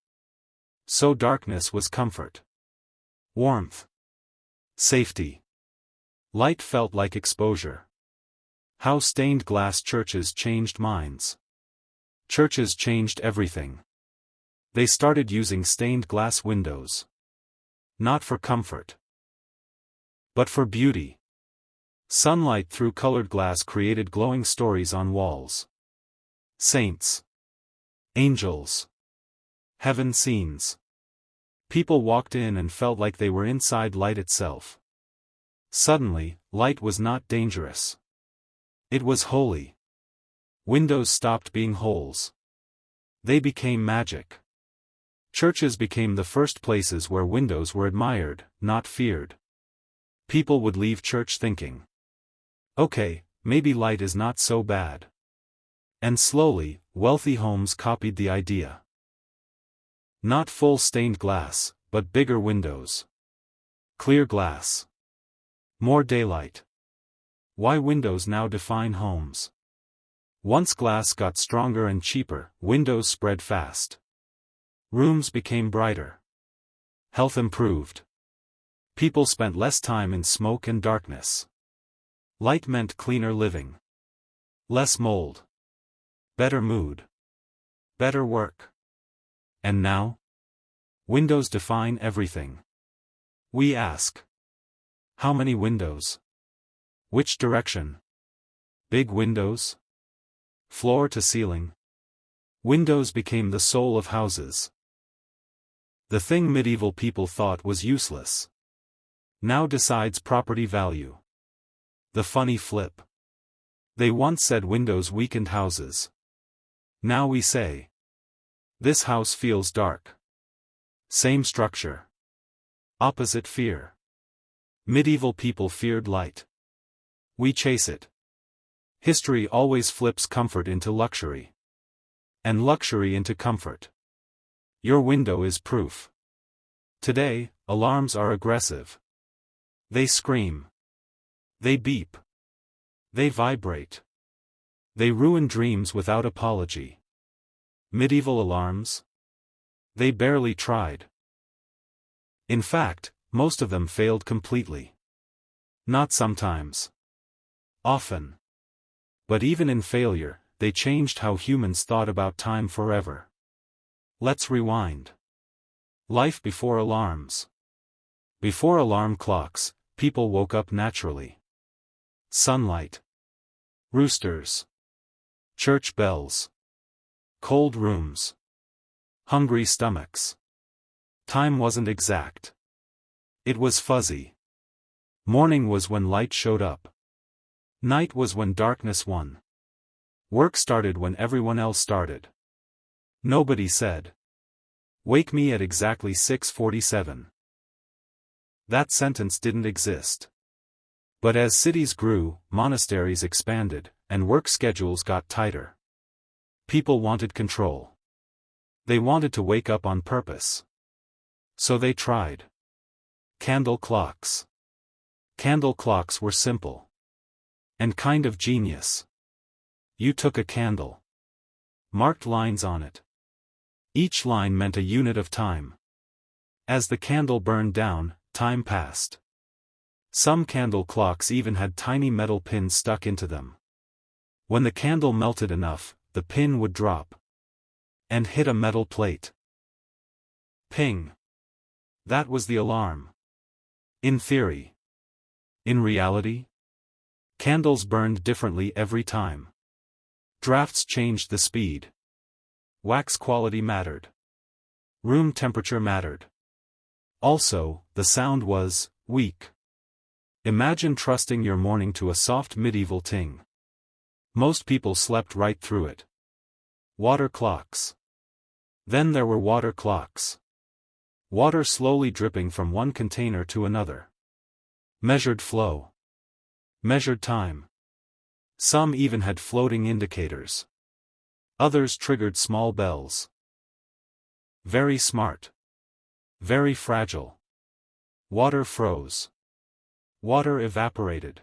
So darkness was comfort. Warmth. Safety. Light felt like exposure. How stained glass churches changed minds. Churches changed everything. They started using stained glass windows. Not for comfort, but for beauty. Sunlight through colored glass created glowing stories on walls. Saints. Angels. Heaven scenes. People walked in and felt like they were inside light itself. Suddenly, light was not dangerous. It was holy. Windows stopped being holes. They became magic. Churches became the first places where windows were admired, not feared. People would leave church thinking, okay, maybe light is not so bad. And slowly, wealthy homes copied the idea. Not full stained glass, but bigger windows. Clear glass. More daylight. Why windows now define homes. Once glass got stronger and cheaper, windows spread fast. Rooms became brighter. Health improved. People spent less time in smoke and darkness. Light meant cleaner living. Less mold. Better mood. Better work. And now? Windows define everything. We ask. How many windows? Which direction? Big windows? Floor to ceiling? Windows became the soul of houses. The thing medieval people thought was useless now decides property value. The funny flip. They once said windows weakened houses. Now we say, this house feels dark. Same structure. Opposite fear. Medieval people feared light. We chase it. History always flips comfort into luxury. And luxury into comfort. Your window is proof. Today, alarms are aggressive. They scream. They beep. They vibrate. They ruin dreams without apology. Medieval alarms? They barely tried. In fact, most of them failed completely. Not sometimes. Often. But even in failure, they changed how humans thought about time forever. Let's rewind. Life before alarms. Before alarm clocks, people woke up naturally. Sunlight. Roosters. Church bells. Cold rooms. Hungry stomachs. Time wasn't exact. It was fuzzy. Morning was when light showed up. Night was when darkness won. Work started when everyone else started. Nobody said, "Wake me at exactly 6:47. That sentence didn't exist. But as cities grew, monasteries expanded, and work schedules got tighter. People wanted control. They wanted to wake up on purpose. So they tried. Candle clocks. Candle clocks were simple. And kind of genius. You took a candle. Marked lines on it. Each line meant a unit of time. As the candle burned down, time passed. Some candle clocks even had tiny metal pins stuck into them. When the candle melted enough, the pin would drop. And hit a metal plate. Ping. That was the alarm. In theory. In reality? Candles burned differently every time. Drafts changed the speed. Wax quality mattered. Room temperature mattered. Also, the sound was weak. Imagine trusting your morning to a soft medieval ting. Most people slept right through it. Water clocks. Then there were water clocks. Water slowly dripping from one container to another. Measured flow. Measured time. Some even had floating indicators. Others triggered small bells. Very smart. Very fragile. Water froze. Water evaporated.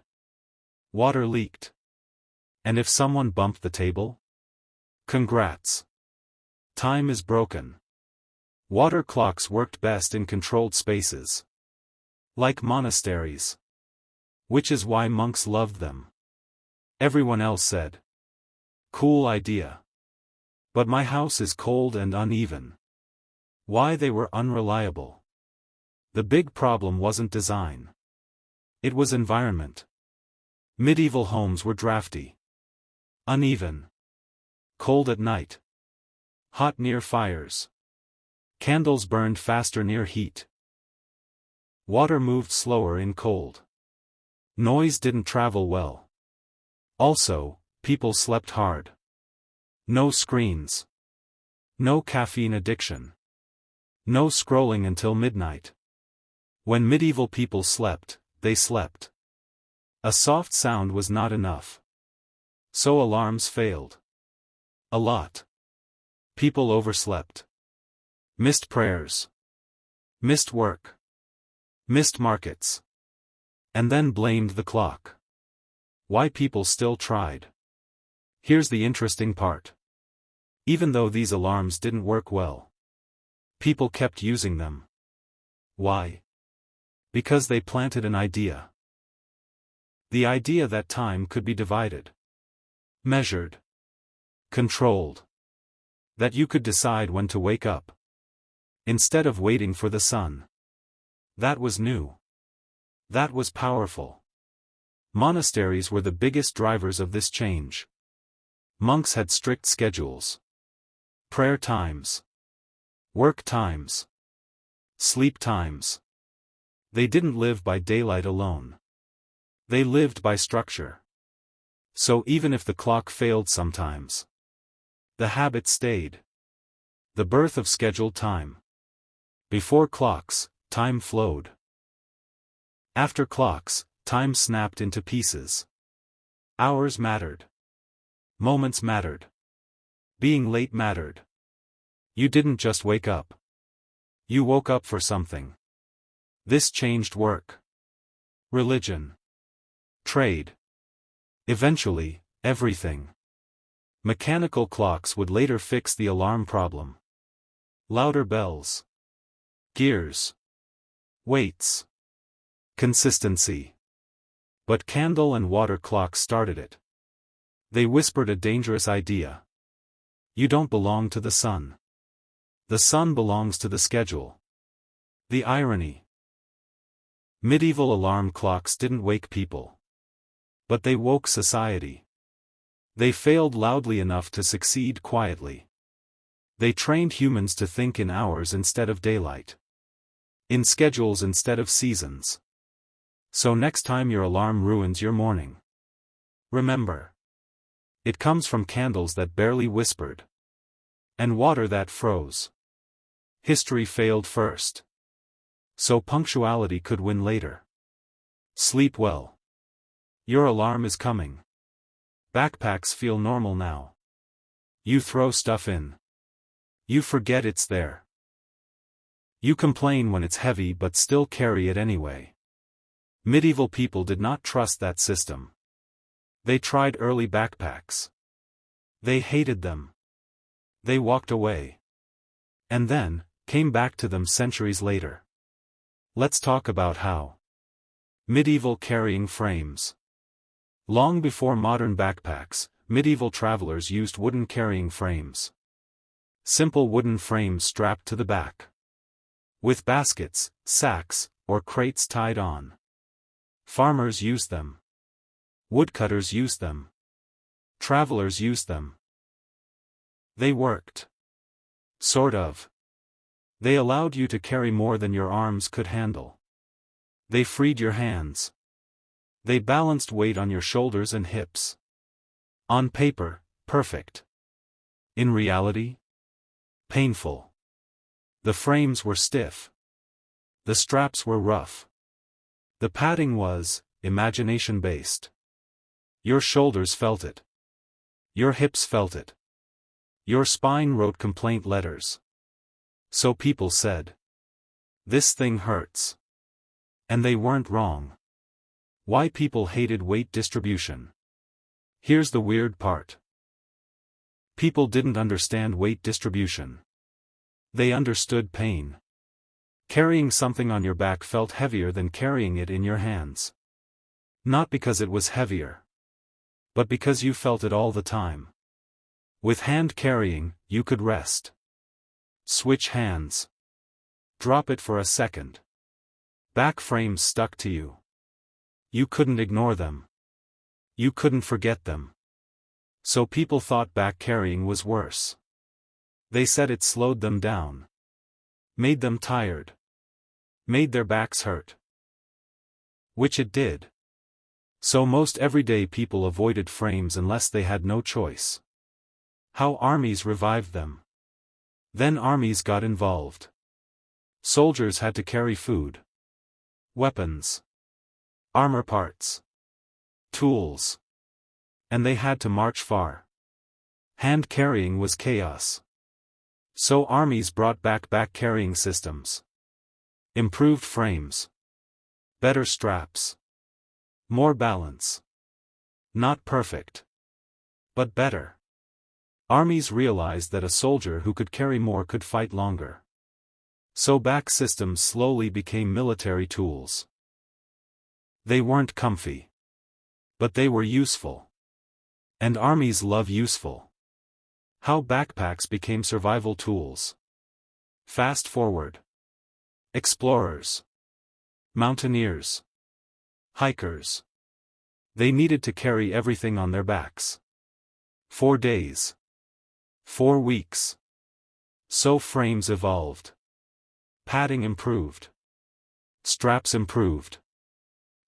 Water leaked. And if someone bumped the table? Congrats. Time is broken. Water clocks worked best in controlled spaces. Like monasteries. Which is why monks loved them. Everyone else said. Cool idea. But my house is cold and uneven. Why they were unreliable. The big problem wasn't design. It was environment. Medieval homes were drafty. Uneven. Cold at night. Hot near fires. Candles burned faster near heat. Water moved slower in cold. Noise didn't travel well. Also, people slept hard. No screens. No caffeine addiction. No scrolling until midnight. When medieval people slept, they slept. A soft sound was not enough. So alarms failed. A lot. People overslept. Missed prayers. Missed work. Missed markets. And then blamed the clock. Why people still tried. Here's the interesting part. Even though these alarms didn't work well, people kept using them. Why? Because they planted an idea. The idea that time could be divided. Measured. Controlled. That you could decide when to wake up. Instead of waiting for the sun. That was new. That was powerful. Monasteries were the biggest drivers of this change. Monks had strict schedules. Prayer times. Work times. Sleep times. They didn't live by daylight alone. They lived by structure. So even if the clock failed sometimes, the habit stayed. The birth of scheduled time. Before clocks, time flowed. After clocks, time snapped into pieces. Hours mattered. Moments mattered. Being late mattered. You didn't just wake up. You woke up for something. This changed work. Religion. Trade. Eventually, everything. Mechanical clocks would later fix the alarm problem. Louder bells. Gears. Weights. Consistency. But candle and water clocks started it. They whispered a dangerous idea. You don't belong to the sun. The sun belongs to the schedule. The irony. Medieval alarm clocks didn't wake people. But they woke society. They failed loudly enough to succeed quietly. They trained humans to think in hours instead of daylight. In schedules instead of seasons. So next time your alarm ruins your morning, remember. It comes from candles that barely whispered. And water that froze. History failed first. So punctuality could win later. Sleep well. Your alarm is coming. Backpacks feel normal now. You throw stuff in. You forget it's there. You complain when it's heavy but still carry it anyway. Medieval people did not trust that system. They tried early backpacks. They hated them. They walked away. And then, came back to them centuries later. Let's talk about how. Medieval carrying frames. Long before modern backpacks, medieval travelers used wooden carrying frames. Simple wooden frames strapped to the back. With baskets, sacks, or crates tied on. Farmers used them. Woodcutters used them. Travelers used them. They worked. Sort of. They allowed you to carry more than your arms could handle. They freed your hands. They balanced weight on your shoulders and hips. On paper, perfect. In reality? Painful. The frames were stiff. The straps were rough. The padding was imagination-based. Your shoulders felt it. Your hips felt it. Your spine wrote complaint letters. So people said, "This thing hurts." And they weren't wrong. Why people hated weight distribution? Here's the weird part. People didn't understand weight distribution. They understood pain. Carrying something on your back felt heavier than carrying it in your hands. Not because it was heavier, but because you felt it all the time. With hand carrying, you could rest. Switch hands. Drop it for a second. Back frames stuck to you. You couldn't ignore them. You couldn't forget them. So people thought back carrying was worse. They said it slowed them down. Made them tired. Made their backs hurt. Which it did. So most everyday people avoided frames unless they had no choice. How armies revived them. Then armies got involved. Soldiers had to carry food, weapons, armor parts, tools. And they had to march far. Hand carrying was chaos. So armies brought back carrying systems. Improved frames. Better straps. More balance. Not perfect, but better. Armies realized that a soldier who could carry more could fight longer. So back systems slowly became military tools. They weren't comfy, but they were useful. And armies love useful. How backpacks became survival tools. Fast forward. Explorers. Mountaineers. Hikers. They needed to carry everything on their backs. 4 days. 4 weeks. So frames evolved. Padding improved. Straps improved.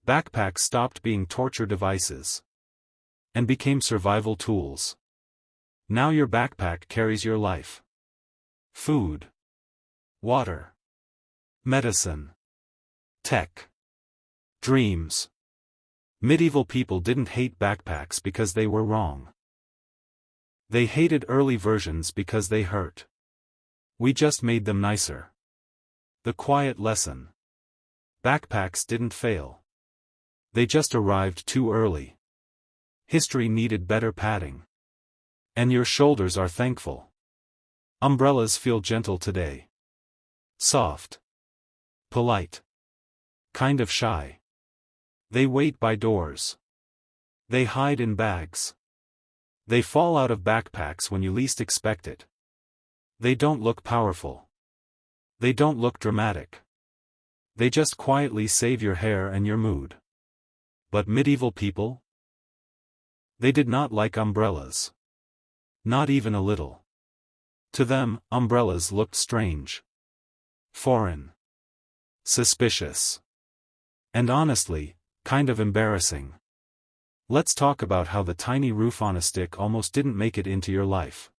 Backpacks stopped being torture devices. And became survival tools. Now your backpack carries your life. Food. Water. Medicine. Tech. Dreams. Medieval people didn't hate backpacks because they were wrong. They hated early versions because they hurt. We just made them nicer. The quiet lesson. Backpacks didn't fail. They just arrived too early. History needed better padding. And your shoulders are thankful. Umbrellas feel gentle today. Soft. Polite. Kind of shy. They wait by doors. They hide in bags. They fall out of backpacks when you least expect it. They don't look powerful. They don't look dramatic. They just quietly save your hair and your mood. But medieval people? They did not like umbrellas. Not even a little. To them, umbrellas looked strange. Foreign. Suspicious. And honestly, kind of embarrassing. Let's talk about how the tiny roof on a stick almost didn't make it into your life.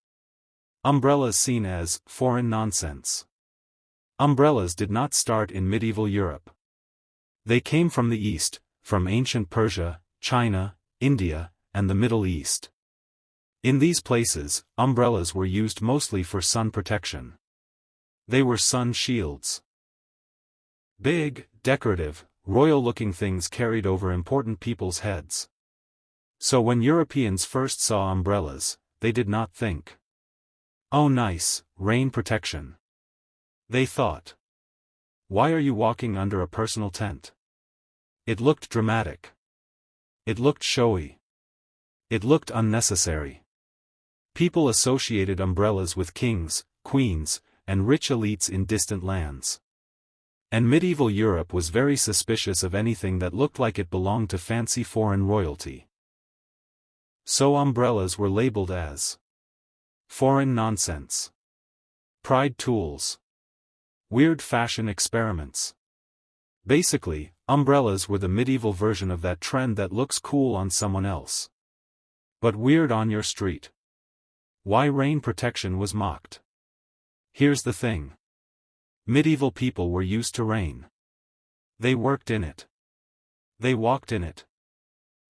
Umbrellas seen as foreign nonsense. Umbrellas did not start in medieval Europe. They came from the East, from ancient Persia, China, India, and the Middle East. In these places, umbrellas were used mostly for sun protection. They were sun shields. Big, decorative, royal-looking things carried over important people's heads. So when Europeans first saw umbrellas, they did not think, "Oh nice, rain protection." They thought, "Why are you walking under a personal tent?" It looked dramatic. It looked showy. It looked unnecessary. People associated umbrellas with kings, queens, and rich elites in distant lands. And medieval Europe was very suspicious of anything that looked like it belonged to fancy foreign royalty. So umbrellas were labeled as foreign nonsense, pride tools, weird fashion experiments. Basically, umbrellas were the medieval version of that trend that looks cool on someone else, but weird on your street. Why rain protection was mocked? Here's the thing. Medieval people were used to rain. They worked in it. They walked in it.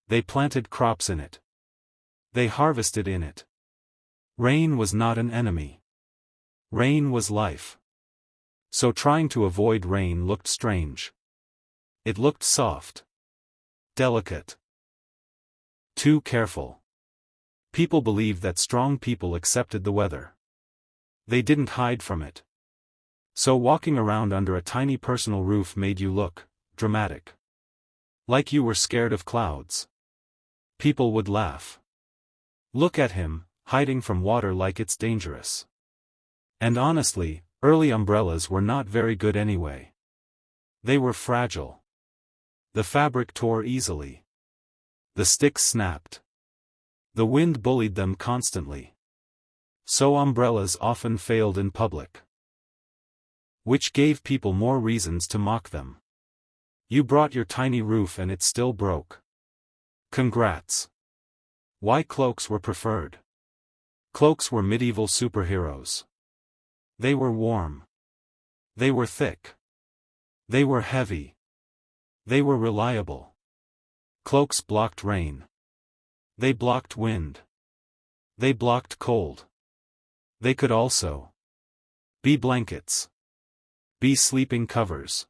They planted crops in it. They harvested in it. Rain was not an enemy. Rain was life. So trying to avoid rain looked strange. It looked soft. Delicate. Too careful. People believed that strong people accepted the weather. They didn't hide from it. So walking around under a tiny personal roof made you look dramatic. Like you were scared of clouds. People would laugh. Look at him, hiding from water like it's dangerous. And honestly, early umbrellas were not very good anyway. They were fragile. The fabric tore easily. The sticks snapped. The wind bullied them constantly. So umbrellas often failed in public. Which gave people more reasons to mock them. You brought your tiny roof and it still broke. Congrats. Why cloaks were preferred? Cloaks were medieval superheroes. They were warm. They were thick. They were heavy. They were reliable. Cloaks blocked rain. They blocked wind. They blocked cold. They could also be blankets. Be sleeping covers.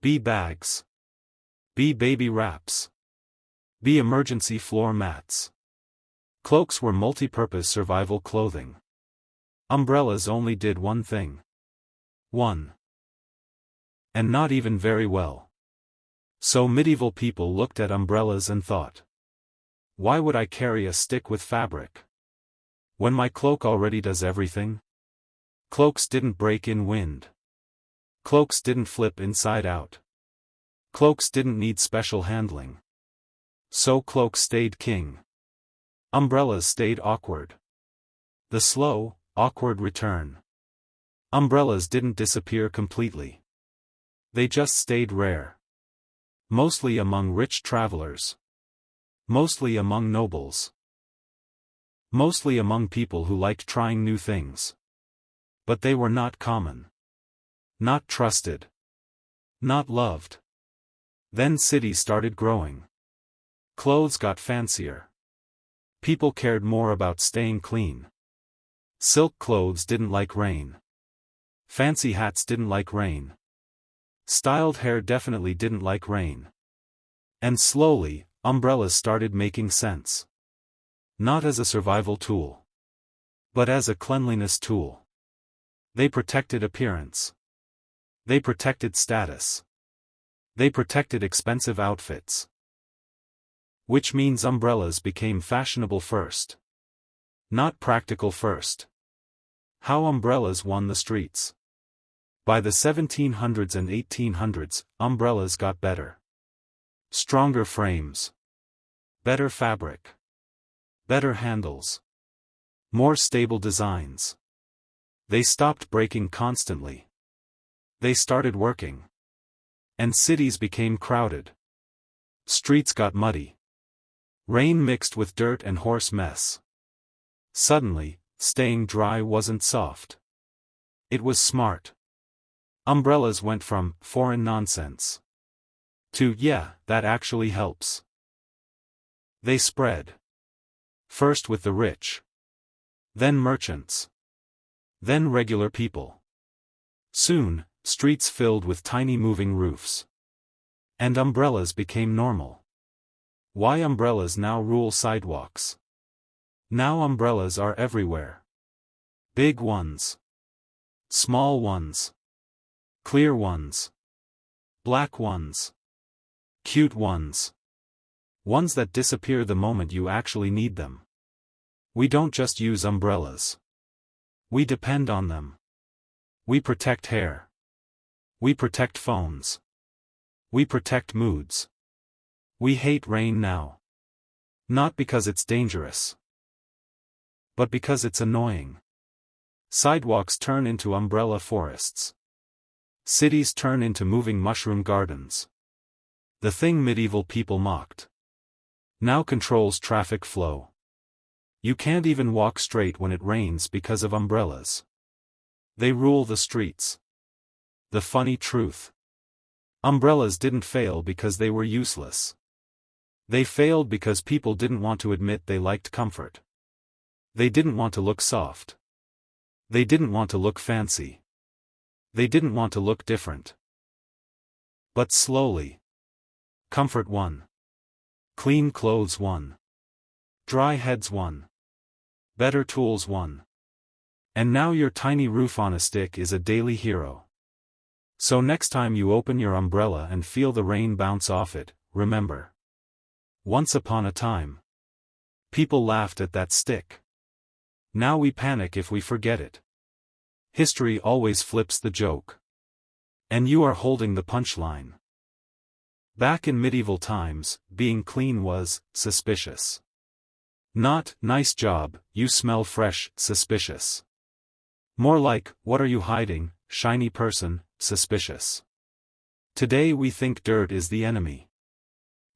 Be bags. Be baby wraps. Be emergency floor mats. Cloaks were multi-purpose survival clothing. Umbrellas only did one thing. One. And not even very well. So medieval people looked at umbrellas and thought, why would I carry a stick with fabric? When my cloak already does everything? Cloaks didn't break in wind. Cloaks didn't flip inside out. Cloaks didn't need special handling. So cloaks stayed king. Umbrellas stayed awkward. The slow, awkward return. Umbrellas didn't disappear completely. They just stayed rare. Mostly among rich travelers. Mostly among nobles. Mostly among people who liked trying new things. But they were not common. Not trusted. Not loved. Then cities started growing. Clothes got fancier. People cared more about staying clean. Silk clothes didn't like rain. Fancy hats didn't like rain. Styled hair definitely didn't like rain. And slowly, umbrellas started making sense. Not as a survival tool. But as a cleanliness tool. They protected appearance. They protected status. They protected expensive outfits. Which means umbrellas became fashionable first. Not practical first. How umbrellas won the streets. By the 1700s and 1800s, umbrellas got better. Stronger frames. Better fabric. Better handles. More stable designs. They stopped breaking constantly. They started working. And cities became crowded. Streets got muddy. Rain mixed with dirt and horse mess. Suddenly, staying dry wasn't soft. It was smart. Umbrellas went from foreign nonsense to yeah, that actually helps. They spread. First with the rich. Then merchants. Then regular people. Soon, streets filled with tiny moving roofs. And umbrellas became normal. Why umbrellas now rule sidewalks? Now umbrellas are everywhere. Big ones. Small ones. Clear ones. Black ones. Cute ones. Ones that disappear the moment you actually need them. We don't just use umbrellas. We depend on them. We protect hair. We protect phones. We protect moods. We hate rain now. Not because it's dangerous. But because it's annoying. Sidewalks turn into umbrella forests. Cities turn into moving mushroom gardens. The thing medieval people mocked now controls traffic flow. You can't even walk straight when it rains because of umbrellas. They rule the streets. The funny truth. Umbrellas didn't fail because they were useless. They failed because people didn't want to admit they liked comfort. They didn't want to look soft. They didn't want to look fancy. They didn't want to look different. But slowly, comfort won. Clean clothes won. Dry heads won. Better tools won. And now your tiny roof on a stick is a daily hero. So next time you open your umbrella and feel the rain bounce off it, remember. Once upon a time, people laughed at that stick. Now we panic if we forget it. History always flips the joke. And you are holding the punchline. Back in medieval times, being clean was suspicious. Not, nice job, you smell fresh, suspicious. More like, what are you hiding, shiny person, suspicious. Today we think dirt is the enemy.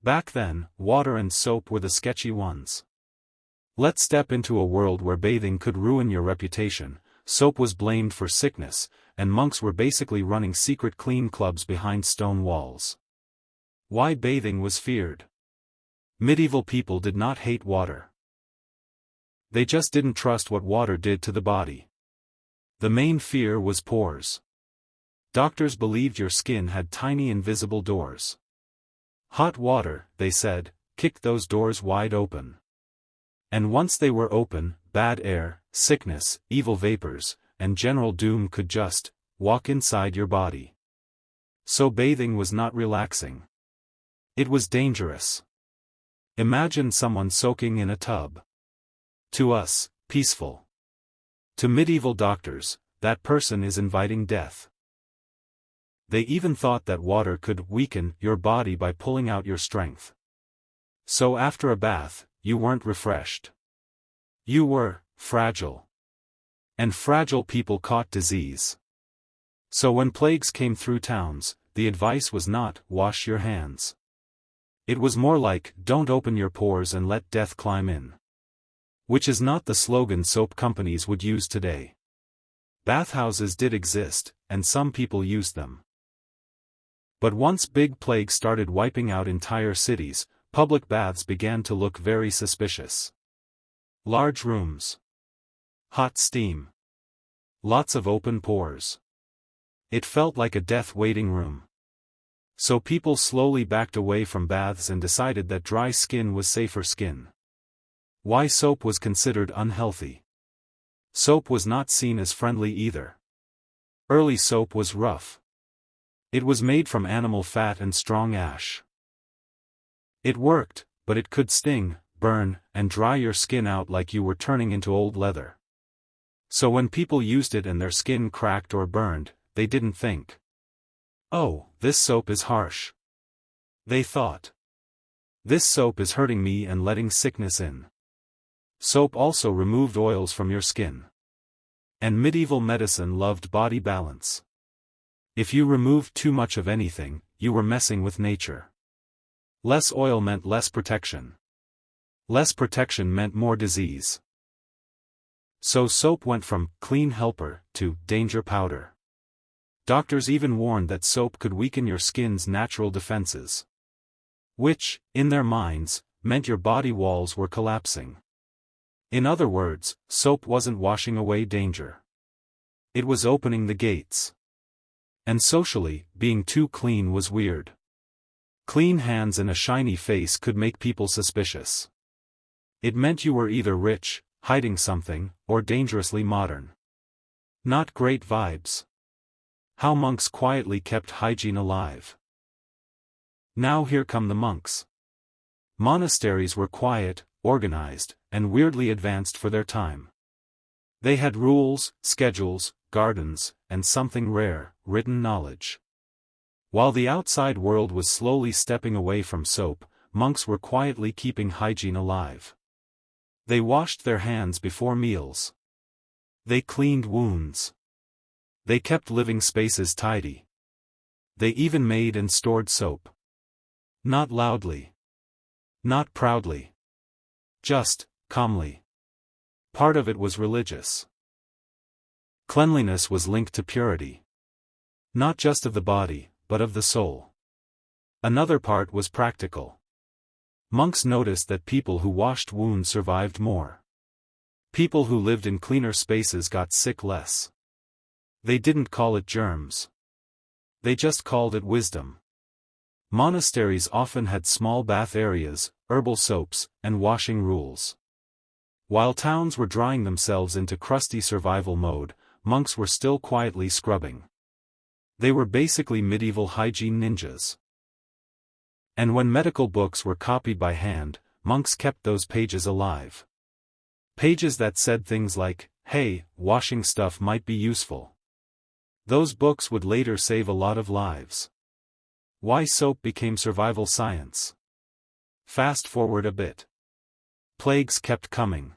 Back then, water and soap were the sketchy ones. Let's step into a world where bathing could ruin your reputation, soap was blamed for sickness, and monks were basically running secret clean clubs behind stone walls. Why bathing was feared? Medieval people did not hate water. They just didn't trust what water did to the body. The main fear was pores. Doctors believed your skin had tiny invisible doors. Hot water, they said, kicked those doors wide open. And once they were open, bad air, sickness, evil vapors, and general doom could just walk inside your body. So bathing was not relaxing. It was dangerous. Imagine someone soaking in a tub. To us, peaceful. To medieval doctors, that person is inviting death. They even thought that water could weaken your body by pulling out your strength. So after a bath, you weren't refreshed. You were fragile. And fragile people caught disease. So when plagues came through towns, the advice was not, wash your hands. It was more like, don't open your pores and let death climb in. Which is not the slogan soap companies would use today. Bathhouses did exist, and some people used them. But once big plague started wiping out entire cities, public baths began to look very suspicious. Large rooms. Hot steam. Lots of open pores. It felt like a death waiting room. So people slowly backed away from baths and decided that dry skin was safer skin. Why soap was considered unhealthy? Soap was not seen as friendly either. Early soap was rough. It was made from animal fat and strong ash. It worked, but it could sting, burn, and dry your skin out like you were turning into old leather. So when people used it and their skin cracked or burned, they didn't think, oh, this soap is harsh. They thought, this soap is hurting me and letting sickness in. Soap also removed oils from your skin. And medieval medicine loved body balance. If you removed too much of anything, you were messing with nature. Less oil meant less protection. Less protection meant more disease. So soap went from clean helper to danger powder. Doctors even warned that soap could weaken your skin's natural defenses. Which, in their minds, meant your body walls were collapsing. In other words, soap wasn't washing away danger. It was opening the gates. And socially, being too clean was weird. Clean hands and a shiny face could make people suspicious. It meant you were either rich, hiding something, or dangerously modern. Not great vibes. How monks quietly kept hygiene alive. Now here come the monks. Monasteries were quiet, organized, and weirdly advanced for their time. They had rules, schedules, gardens, and something rare, written knowledge. While the outside world was slowly stepping away from soap, monks were quietly keeping hygiene alive. They washed their hands before meals. They cleaned wounds. They kept living spaces tidy. They even made and stored soap. Not loudly. Not proudly. Just, calmly. Part of it was religious. Cleanliness was linked to purity. Not just of the body, but of the soul. Another part was practical. Monks noticed that people who washed wounds survived more. People who lived in cleaner spaces got sick less. They didn't call it germs. They just called it wisdom. Monasteries often had small bath areas, herbal soaps, and washing rules. While towns were drying themselves into crusty survival mode, monks were still quietly scrubbing. They were basically medieval hygiene ninjas. And when medical books were copied by hand, monks kept those pages alive. Pages that said things like, "Hey, washing stuff might be useful." Those books would later save a lot of lives. Why soap became survival science. Fast forward a bit. Plagues kept coming.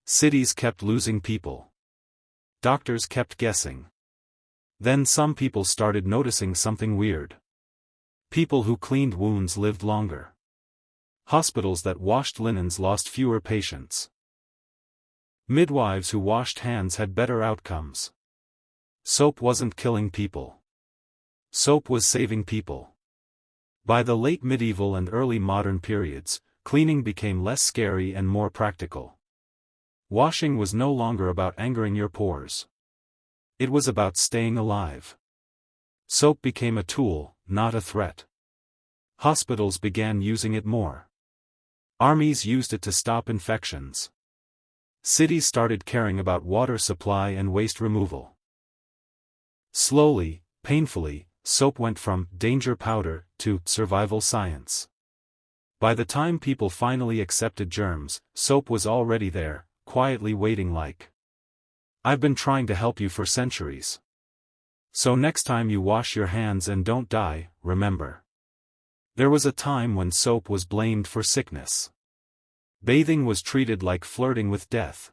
Cities kept losing people. Doctors kept guessing. Then some people started noticing something weird. People who cleaned wounds lived longer. Hospitals that washed linens lost fewer patients. Midwives who washed hands had better outcomes. Soap wasn't killing people. Soap was saving people. By the late medieval and early modern periods, cleaning became less scary and more practical. Washing was no longer about angering your pores. It was about staying alive. Soap became a tool, not a threat. Hospitals began using it more. Armies used it to stop infections. Cities started caring about water supply and waste removal. Slowly, painfully, soap went from danger powder to survival science. By the time people finally accepted germs, soap was already there, quietly waiting like, "I've been trying to help you for centuries. So next time you wash your hands and don't die, remember." There was a time when soap was blamed for sickness. Bathing was treated like flirting with death.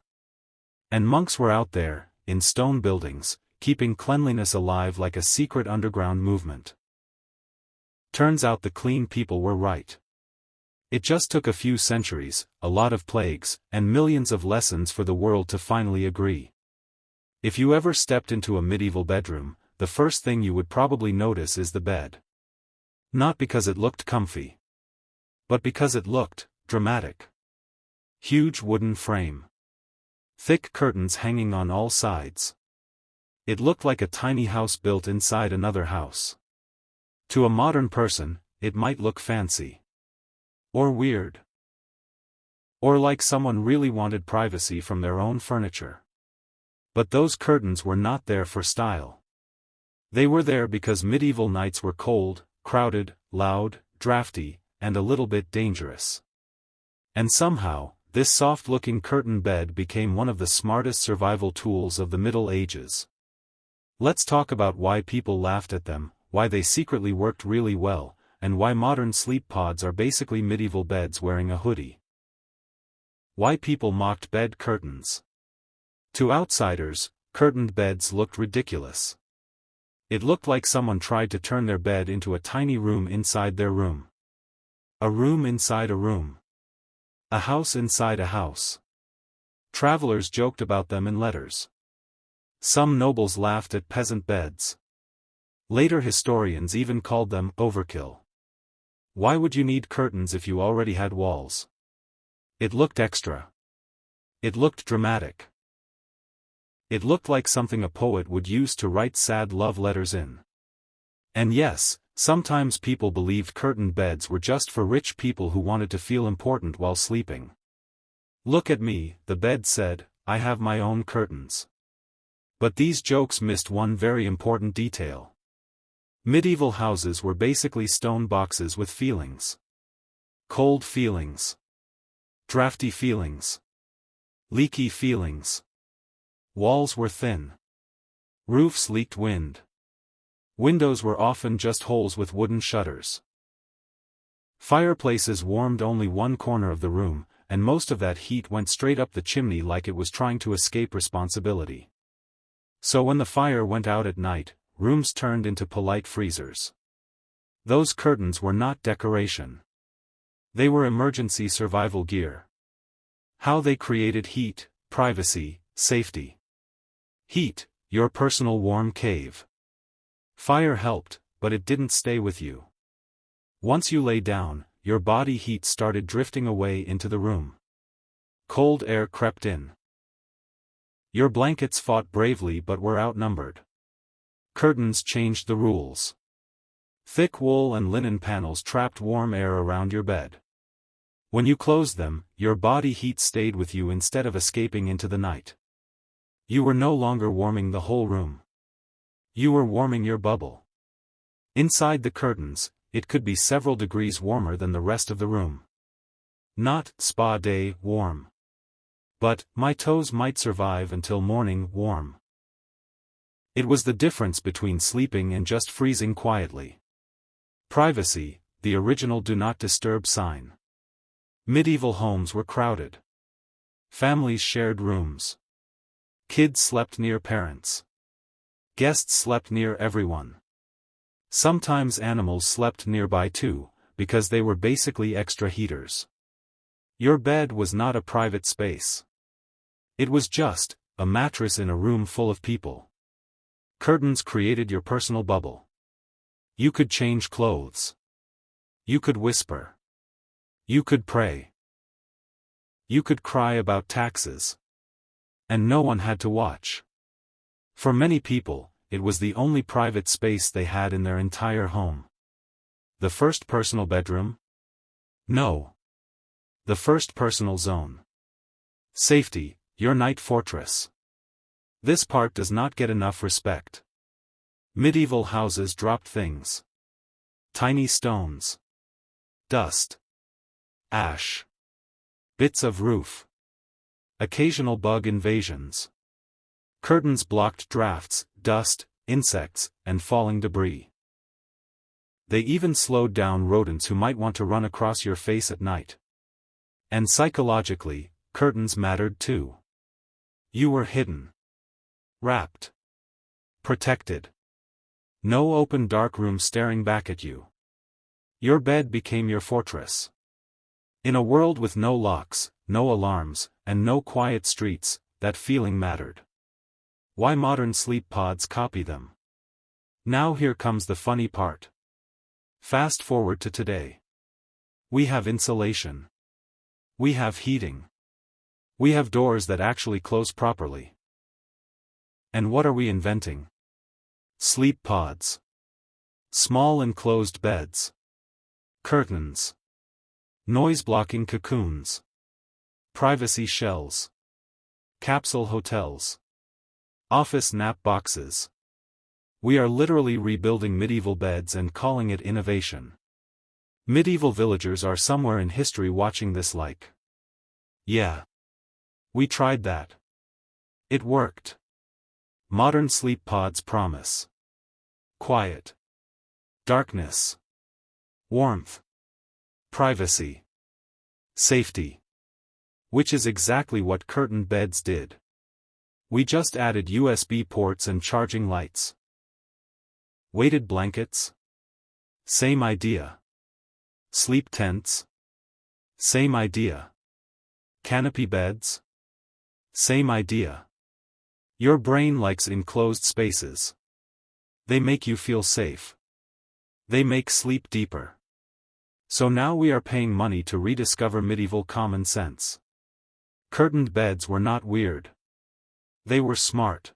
And monks were out there, in stone buildings, keeping cleanliness alive like a secret underground movement. Turns out the clean people were right. It just took a few centuries, a lot of plagues, and millions of lessons for the world to finally agree. If you ever stepped into a medieval bedroom, the first thing you would probably notice is the bed. Not because it looked comfy, but because it looked dramatic. Huge wooden frame. Thick curtains hanging on all sides. It looked like a tiny house built inside another house. To a modern person, it might look fancy. Or weird. Or like someone really wanted privacy from their own furniture. But those curtains were not there for style. They were there because medieval nights were cold, crowded, loud, drafty, and a little bit dangerous. And somehow, this soft-looking curtain bed became one of the smartest survival tools of the Middle Ages. Let's talk about why people laughed at them, why they secretly worked really well, and why modern sleep pods are basically medieval beds wearing a hoodie. Why people mocked bed curtains. To outsiders, curtained beds looked ridiculous. It looked like someone tried to turn their bed into a tiny room inside their room. A room inside a room. A house inside a house. Travelers joked about them in letters. Some nobles laughed at peasant beds. Later historians even called them overkill. Why would you need curtains if you already had walls? It looked extra. It looked dramatic. It looked like something a poet would use to write sad love letters in. And yes, sometimes people believed curtained beds were just for rich people who wanted to feel important while sleeping. "Look at me," the bed said, "I have my own curtains." But these jokes missed one very important detail. Medieval houses were basically stone boxes with feelings. Cold feelings. Drafty feelings. Leaky feelings. Walls were thin. Roofs leaked wind. Windows were often just holes with wooden shutters. Fireplaces warmed only one corner of the room, and most of that heat went straight up the chimney like it was trying to escape responsibility. So when the fire went out at night, rooms turned into polite freezers. Those curtains were not decoration. They were emergency survival gear. How they created heat, privacy, safety. Heat, your personal warm cave. Fire helped, but it didn't stay with you. Once you lay down, your body heat started drifting away into the room. Cold air crept in. Your blankets fought bravely but were outnumbered. Curtains changed the rules. Thick wool and linen panels trapped warm air around your bed. When you closed them, your body heat stayed with you instead of escaping into the night. You were no longer warming the whole room. You were warming your bubble. Inside the curtains, it could be several degrees warmer than the rest of the room. Not spa day warm. But my toes might survive until morning warm. It was the difference between sleeping and just freezing quietly. Privacy, the original do not disturb sign. Medieval homes were crowded. Families shared rooms. Kids slept near parents. Guests slept near everyone. Sometimes animals slept nearby too, because they were basically extra heaters. Your bed was not a private space. It was just a mattress in a room full of people. Curtains created your personal bubble. You could change clothes. You could whisper. You could pray. You could cry about taxes. And no one had to watch. For many people, it was the only private space they had in their entire home. The first personal bedroom? No. The first personal zone. Safety, your night fortress. This part does not get enough respect. Medieval houses dropped things. Tiny stones. Dust. Ash. Bits of roof. Occasional bug invasions. Curtains blocked drafts, dust, insects, and falling debris. They even slowed down rodents who might want to run across your face at night. And psychologically, curtains mattered too. You were hidden. Wrapped. Protected. No open dark room staring back at you. Your bed became your fortress. In a world with no locks, no alarms, and no quiet streets, that feeling mattered. Why modern sleep pods copy them? Now here comes the funny part. Fast forward to today. We have insulation. We have heating. We have doors that actually close properly. And what are we inventing? Sleep pods. Small enclosed beds. Curtains. Noise-blocking cocoons. Privacy shells. Capsule hotels. Office nap boxes. We are literally rebuilding medieval beds and calling it innovation. Medieval villagers are somewhere in history watching this like, yeah. We tried that. It worked. Modern sleep pods promise quiet, darkness, warmth, privacy, safety. Which is exactly what curtain beds did. We just added USB ports and charging lights. Weighted blankets? Same idea. Sleep tents? Same idea. Canopy beds? Same idea. Your brain likes enclosed spaces. They make you feel safe. They make sleep deeper. So now we are paying money to rediscover medieval common sense. Curtained beds were not weird. They were smart.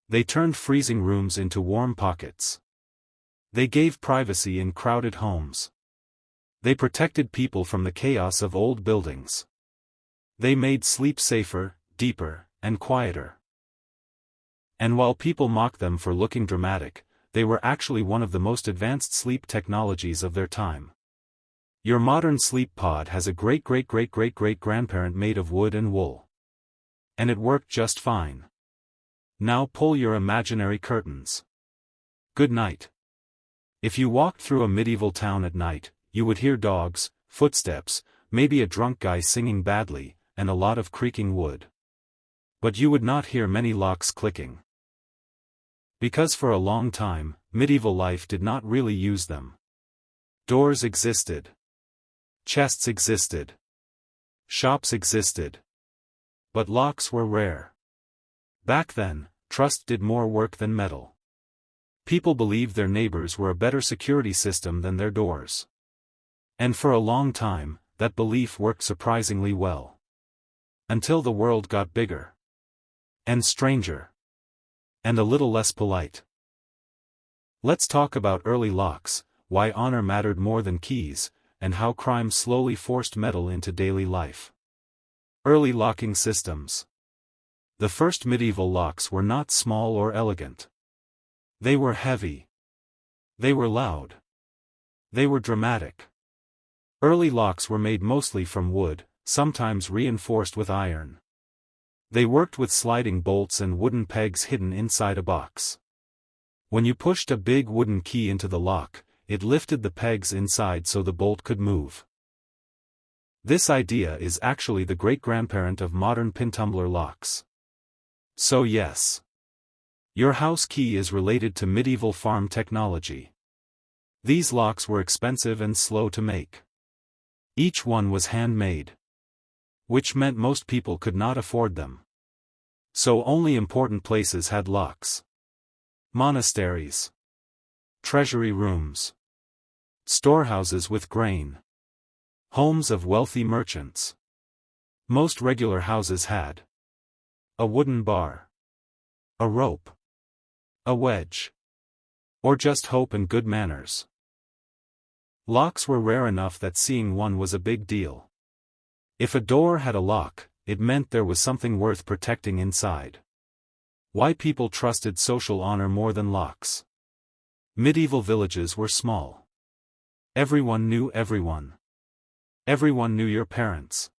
They turned freezing rooms into warm pockets. They gave privacy in crowded homes. They protected people from the chaos of old buildings. They made sleep safer, deeper, and quieter. And while people mocked them for looking dramatic, they were actually one of the most advanced sleep technologies of their time. Your modern sleep pod has a great-great-great-great-great-grandparent made of wood and wool. And it worked just fine. Now pull your imaginary curtains. Good night. If you walked through a medieval town at night, you would hear dogs, footsteps, maybe a drunk guy singing badly, and a lot of creaking wood. But you would not hear many locks clicking. Because for a long time, medieval life did not really use them. Doors existed. Chests existed. Shops existed. But locks were rare. Back then, trust did more work than metal. People believed their neighbors were a better security system than their doors. And for a long time, that belief worked surprisingly well. Until the world got bigger. And stranger. And a little less polite. Let's talk about early locks, why honor mattered more than keys, and how crime slowly forced metal into daily life. Early locking systems. The first medieval locks were not small or elegant. They were heavy. They were loud. They were dramatic. Early locks were made mostly from wood, sometimes reinforced with iron. They worked with sliding bolts and wooden pegs hidden inside a box. When you pushed a big wooden key into the lock, it lifted the pegs inside so the bolt could move. This idea is actually the great-grandparent of modern pin-tumbler locks. So yes. Your house key is related to medieval farm technology. These locks were expensive and slow to make. Each one was handmade. Which meant most people could not afford them. So only important places had locks. Monasteries. Treasury rooms. Storehouses with grain. Homes of wealthy merchants. Most regular houses had a wooden bar. A rope. A wedge. Or just hope and good manners. Locks were rare enough that seeing one was a big deal. If a door had a lock, it meant there was something worth protecting inside. Why people trusted social honor more than locks. Medieval villages were small. Everyone knew everyone. Everyone knew your parents.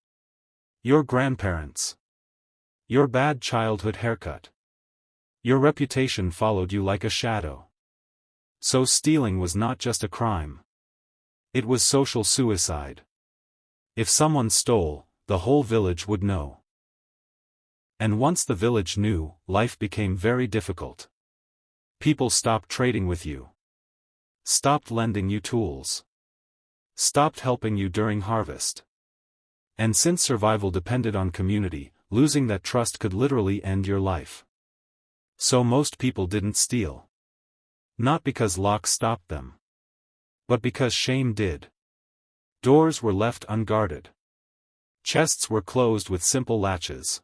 Your grandparents. Your bad childhood haircut. Your reputation followed you like a shadow. So stealing was not just a crime. It was social suicide. If someone stole, the whole village would know. And once the village knew, life became very difficult. People stopped trading with you. Stopped lending you tools. Stopped helping you during harvest. And since survival depended on community, losing that trust could literally end your life. So most people didn't steal. Not because locks stopped them. But because shame did. Doors were left unguarded. Chests were closed with simple latches.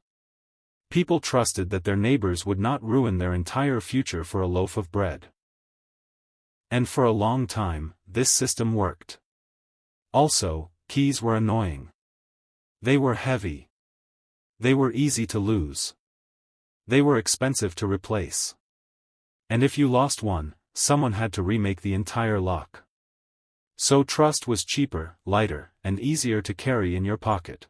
People trusted that their neighbors would not ruin their entire future for a loaf of bread. And for a long time, this system worked. Also, keys were annoying. They were heavy. They were easy to lose. They were expensive to replace. And if you lost one, someone had to remake the entire lock. So trust was cheaper, lighter, and easier to carry in your pocket.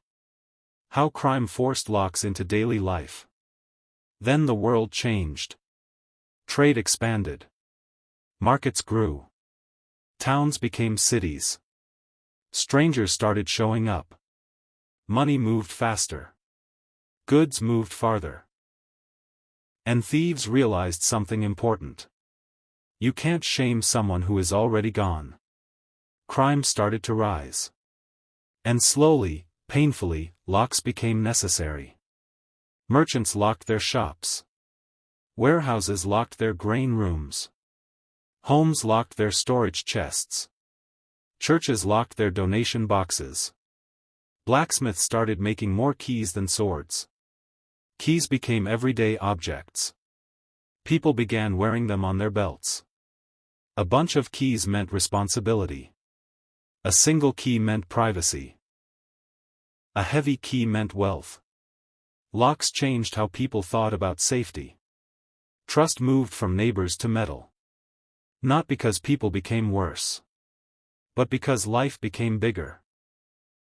How crime forced locks into daily life. Then the world changed. Trade expanded. Markets grew. Towns became cities. Strangers started showing up. Money moved faster. Goods moved farther. And thieves realized something important. You can't shame someone who is already gone. Crime started to rise. And slowly, painfully, locks became necessary. Merchants locked their shops. Warehouses locked their grain rooms. Homes locked their storage chests. Churches locked their donation boxes. Blacksmiths started making more keys than swords. Keys became everyday objects. People began wearing them on their belts. A bunch of keys meant responsibility. A single key meant privacy. A heavy key meant wealth. Locks changed how people thought about safety. Trust moved from neighbors to metal. Not because people became worse. But because life became bigger.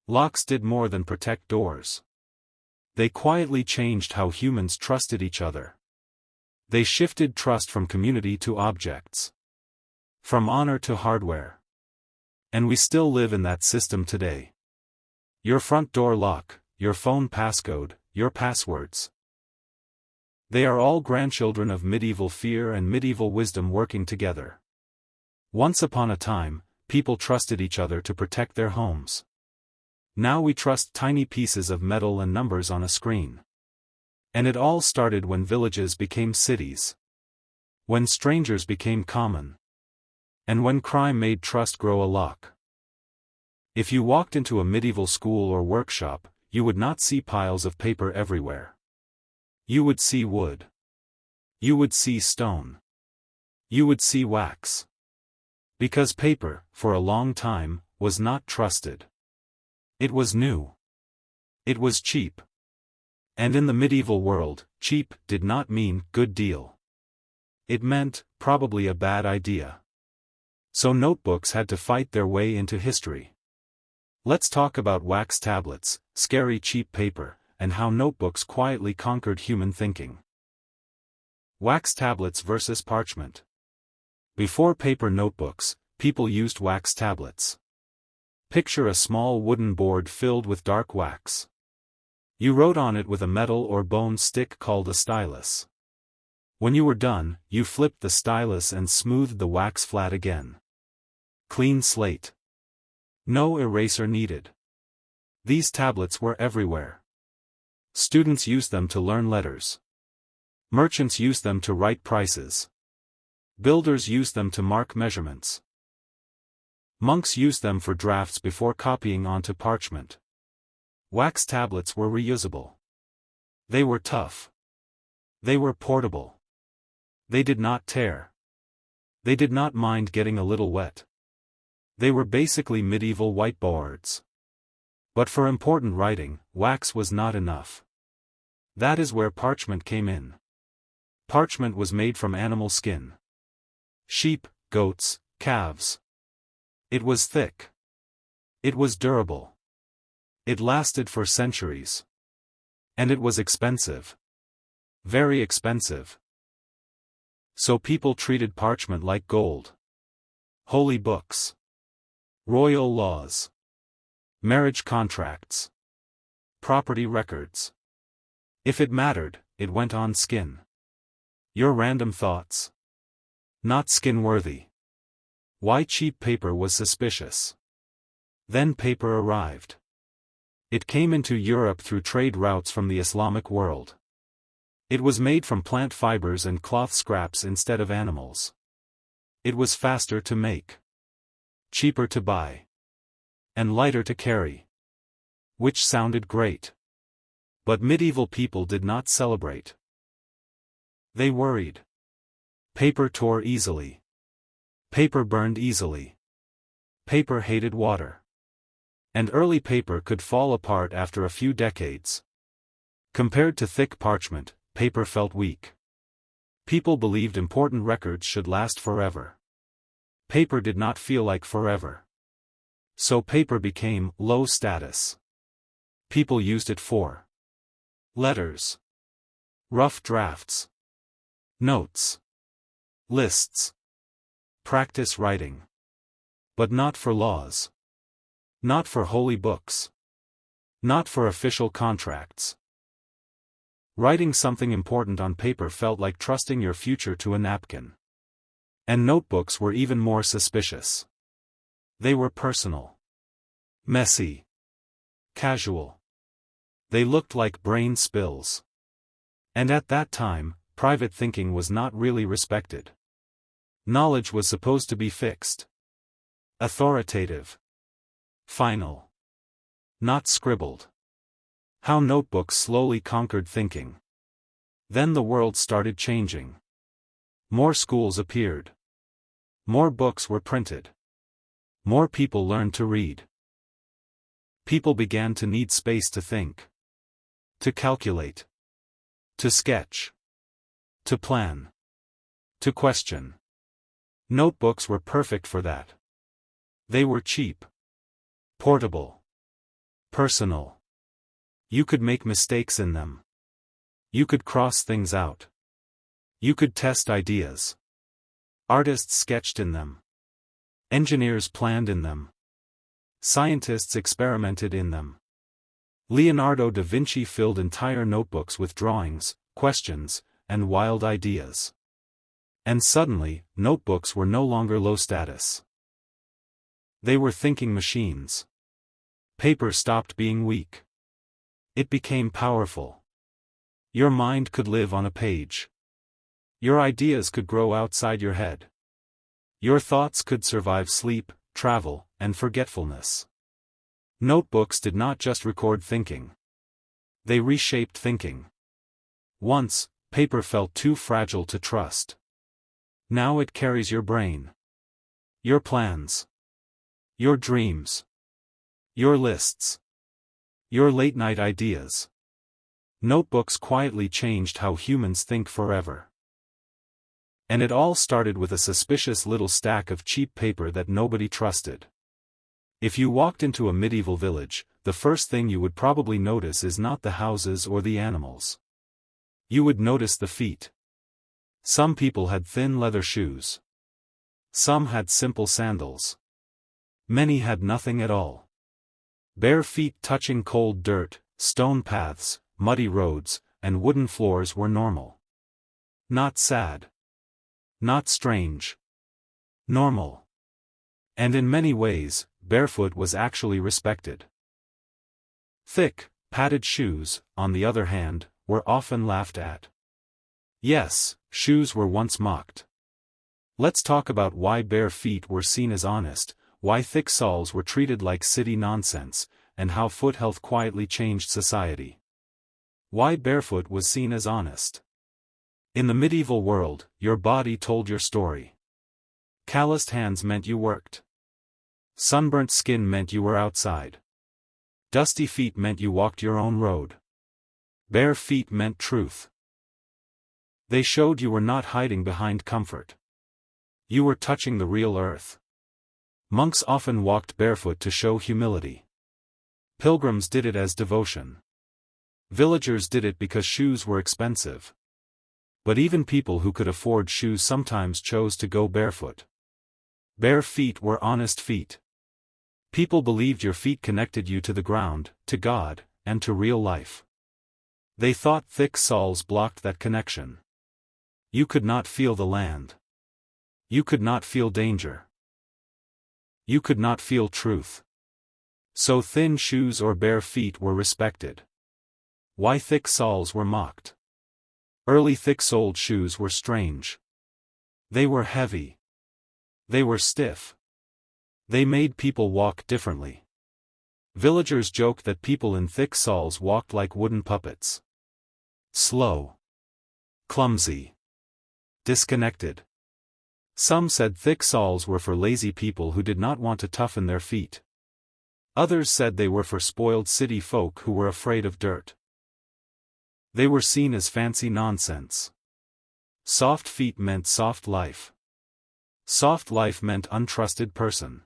Locks did more than protect doors. They quietly changed how humans trusted each other. They shifted trust from community to objects. From honor to hardware. And we still live in that system today. Your front door lock, your phone passcode, your passwords. They are all grandchildren of medieval fear and medieval wisdom working together. Once upon a time, people trusted each other to protect their homes. Now we trust tiny pieces of metal and numbers on a screen. And it all started when villages became cities. When strangers became common. And when crime made trust grow a lock. If you walked into a medieval school or workshop, you would not see piles of paper everywhere. You would see wood. You would see stone. You would see wax. Because paper, for a long time, was not trusted. It was new. It was cheap. And in the medieval world, cheap did not mean good deal. It meant, probably a bad idea. So notebooks had to fight their way into history. Let's talk about wax tablets, scary cheap paper, and how notebooks quietly conquered human thinking. Wax tablets versus parchment. Before paper notebooks, people used wax tablets. Picture a small wooden board filled with dark wax. You wrote on it with a metal or bone stick called a stylus. When you were done, you flipped the stylus and smoothed the wax flat again. Clean slate. No eraser needed. These tablets were everywhere. Students used them to learn letters. Merchants used them to write prices. Builders used them to mark measurements. Monks used them for drafts before copying onto parchment. Wax tablets were reusable. They were tough. They were portable. They did not tear. They did not mind getting a little wet. They were basically medieval whiteboards. But for important writing, wax was not enough. That is where parchment came in. Parchment was made from animal skin. Sheep, goats, calves. It was thick. It was durable. It lasted for centuries. And it was expensive. Very expensive. So people treated parchment like gold. Holy books. Royal laws. Marriage contracts. Property records. If it mattered, it went on skin. Your random thoughts. Not skin-worthy. Why cheap paper was suspicious. Then paper arrived. It came into Europe through trade routes from the Islamic world. It was made from plant fibers and cloth scraps instead of animals. It was faster to make. Cheaper to buy. And lighter to carry. Which sounded great. But medieval people did not celebrate. They worried. Paper tore easily. Paper burned easily. Paper hated water. And early paper could fall apart after a few decades. Compared to thick parchment, paper felt weak. People believed important records should last forever. Paper did not feel like forever. So paper became low status. People used it for letters, rough drafts, notes, lists, practice writing. But not for laws. Not for holy books. Not for official contracts. Writing something important on paper felt like trusting your future to a napkin. And notebooks were even more suspicious. They were personal. Messy. Casual. They looked like brain spills. And at that time, private thinking was not really respected. Knowledge was supposed to be fixed. Authoritative. Final. Not scribbled. How notebooks slowly conquered thinking. Then the world started changing. More schools appeared. More books were printed. More people learned to read. People began to need space to think. To calculate. To sketch. To plan. To question. Notebooks were perfect for that. They were cheap. Portable. Personal. You could make mistakes in them. You could cross things out. You could test ideas. Artists sketched in them. Engineers planned in them. Scientists experimented in them. Leonardo da Vinci filled entire notebooks with drawings, questions, and wild ideas. And suddenly, notebooks were no longer low status. They were thinking machines. Paper stopped being weak. It became powerful. Your mind could live on a page. Your ideas could grow outside your head. Your thoughts could survive sleep, travel, and forgetfulness. Notebooks did not just record thinking. They reshaped thinking. Once, paper felt too fragile to trust. Now it carries your brain. Your plans. Your dreams. Your lists. Your late-night ideas. Notebooks quietly changed how humans think forever. And it all started with a suspicious little stack of cheap paper that nobody trusted. If you walked into a medieval village, the first thing you would probably notice is not the houses or the animals. You would notice the feet. Some people had thin leather shoes. Some had simple sandals. Many had nothing at all. Bare feet touching cold dirt, stone paths, muddy roads, and wooden floors were normal. Not sad. Not strange. Normal. And in many ways, barefoot was actually respected. Thick, padded shoes, on the other hand, were often laughed at. Yes, shoes were once mocked. Let's talk about why bare feet were seen as honest, why thick soles were treated like city nonsense, and how foot health quietly changed society. Why barefoot was seen as honest. In the medieval world, your body told your story. Calloused hands meant you worked. Sunburnt skin meant you were outside. Dusty feet meant you walked your own road. Bare feet meant truth. They showed you were not hiding behind comfort. You were touching the real earth. Monks often walked barefoot to show humility. Pilgrims did it as devotion. Villagers did it because shoes were expensive. But even people who could afford shoes sometimes chose to go barefoot. Bare feet were honest feet. People believed your feet connected you to the ground, to God, and to real life. They thought thick soles blocked that connection. You could not feel the land. You could not feel danger. You could not feel truth. So thin shoes or bare feet were respected. Why thick soles were mocked. Early thick-soled shoes were strange. They were heavy. They were stiff. They made people walk differently. Villagers joked that people in thick soles walked like wooden puppets. Slow. Clumsy. Disconnected. Some said thick soles were for lazy people who did not want to toughen their feet. Others said they were for spoiled city folk who were afraid of dirt. They were seen as fancy nonsense. Soft feet meant soft life. Soft life meant untrusted person.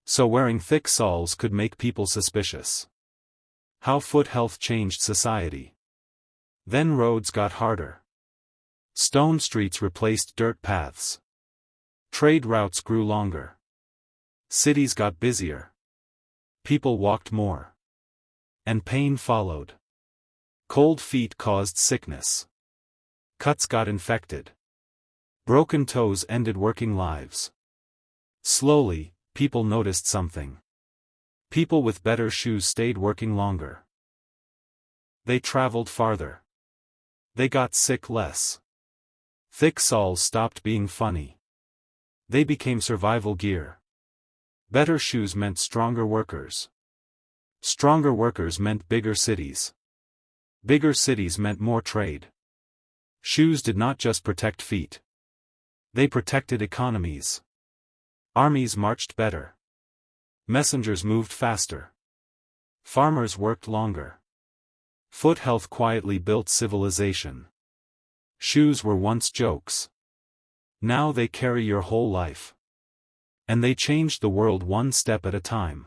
So wearing thick soles could make people suspicious. How foot health changed society. Then roads got harder. Stone streets replaced dirt paths. Trade routes grew longer. Cities got busier. People walked more. And pain followed. Cold feet caused sickness. Cuts got infected. Broken toes ended working lives. Slowly, people noticed something. People with better shoes stayed working longer. They traveled farther. They got sick less. Thick soles stopped being funny. They became survival gear. Better shoes meant stronger workers. Stronger workers meant bigger cities. Bigger cities meant more trade. Shoes did not just protect feet. They protected economies. Armies marched better. Messengers moved faster. Farmers worked longer. Foot health quietly built civilization. Shoes were once jokes. Now they carry your whole life. And they changed the world one step at a time.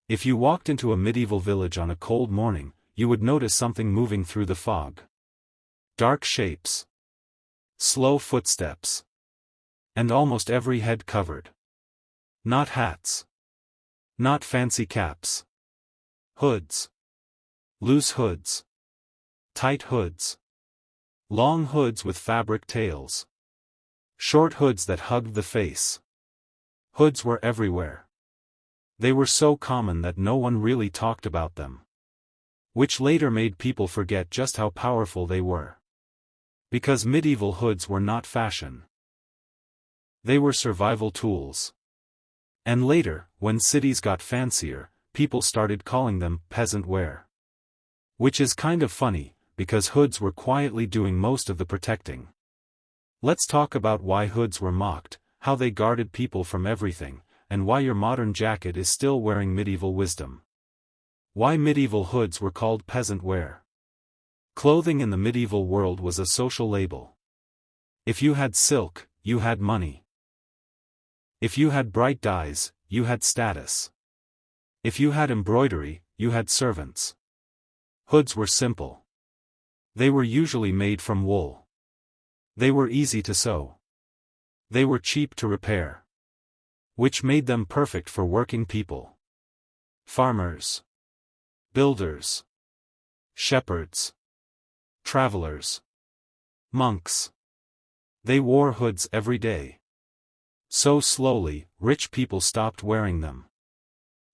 If you walked into a medieval village on a cold morning, you would notice something moving through the fog. Dark shapes. Slow footsteps. And almost every head covered. Not hats. Not fancy caps. Hoods. Loose hoods. Tight hoods. Long hoods with fabric tails. Short hoods that hugged the face. Hoods were everywhere. They were so common that no one really talked about them. Which later made people forget just how powerful they were. Because medieval hoods were not fashion. They were survival tools. And later, when cities got fancier, people started calling them peasant wear. Which is kind of funny, because hoods were quietly doing most of the protecting. Let's talk about why hoods were mocked, how they guarded people from everything, and why your modern jacket is still wearing medieval wisdom. Why medieval hoods were called peasant wear. Clothing in the medieval world was a social label. If you had silk, you had money. If you had bright dyes, you had status. If you had embroidery, you had servants. Hoods were simple. They were usually made from wool. They were easy to sew. They were cheap to repair. Which made them perfect for working people. Farmers. Builders. Shepherds. Travelers. Monks. They wore hoods every day. So slowly, rich people stopped wearing them.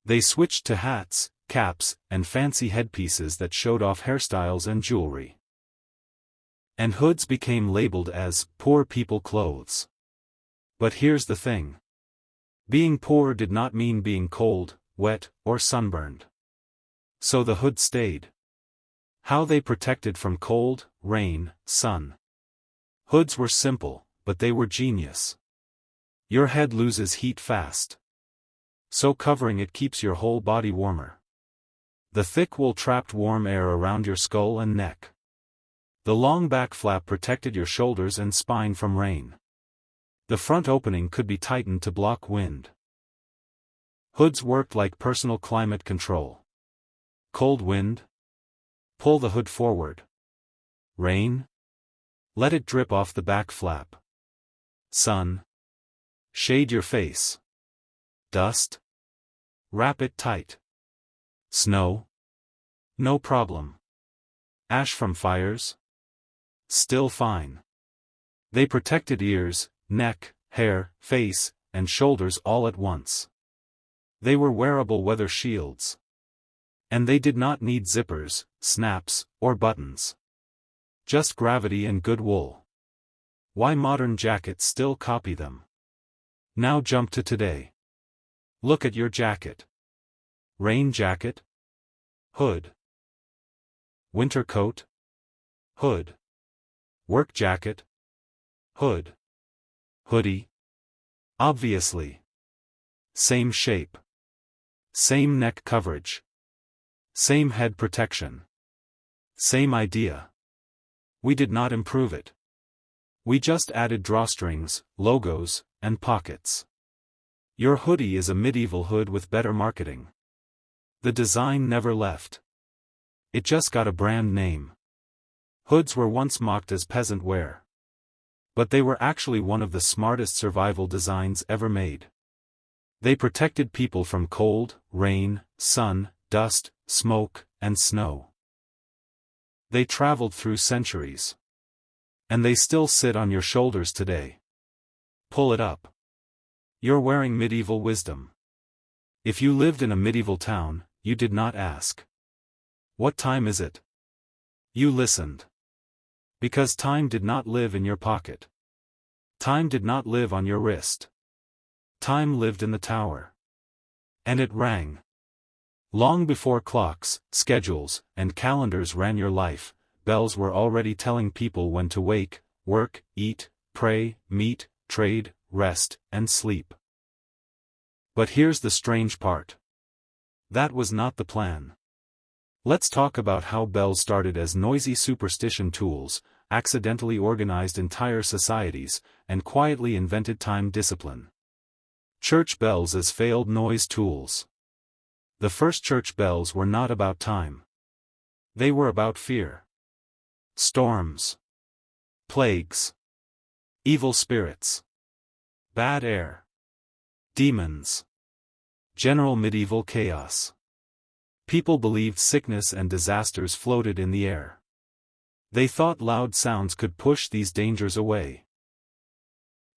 They switched to hats, caps, and fancy headpieces that showed off hairstyles and jewelry. And hoods became labeled as poor people clothes. But here's the thing. Being poor did not mean being cold, wet, or sunburned. So the hood stayed. How they protected from cold, rain, sun. Hoods were simple, but they were genius. Your head loses heat fast. So covering it keeps your whole body warmer. The thick wool trapped warm air around your skull and neck. The long back flap protected your shoulders and spine from rain. The front opening could be tightened to block wind. Hoods worked like personal climate control. Cold wind? Pull the hood forward. Rain? Let it drip off the back flap. Sun? Shade your face. Dust? Wrap it tight. Snow? No problem. Ash from fires? Still fine. They protected ears, neck, hair, face, and shoulders all at once. They were wearable weather shields. And they did not need zippers, snaps, or buttons. Just gravity and good wool. Why modern jackets still copy them? Now jump to today. Look at your jacket. Rain jacket? Hood. Winter coat? Hood. Work jacket? Hood. Hoodie? Obviously. Same shape. Same neck coverage. Same head protection. Same idea. We did not improve it. We just added drawstrings, logos, and pockets. Your hoodie is a medieval hood with better marketing. The design never left. It just got a brand name. Hoods were once mocked as peasant wear. But they were actually one of the smartest survival designs ever made. They protected people from cold, rain, sun, dust, smoke, and snow. They traveled through centuries. And they still sit on your shoulders today. Pull it up. You're wearing medieval wisdom. If you lived in a medieval town, you did not ask, "What time is it?" You listened. Because time did not live in your pocket. Time did not live on your wrist. Time lived in the tower. And it rang. Long before clocks, schedules, and calendars ran your life, bells were already telling people when to wake, work, eat, pray, meet, trade, rest, and sleep. But here's the strange part. That was not the plan. Let's talk about how bells started as noisy superstition tools, accidentally organized entire societies, and quietly invented time discipline. Church bells as failed noise tools. The first church bells were not about time. They were about fear. Storms. Plagues. Evil spirits. Bad air. Demons. General medieval chaos. People believed sickness and disasters floated in the air. They thought loud sounds could push these dangers away.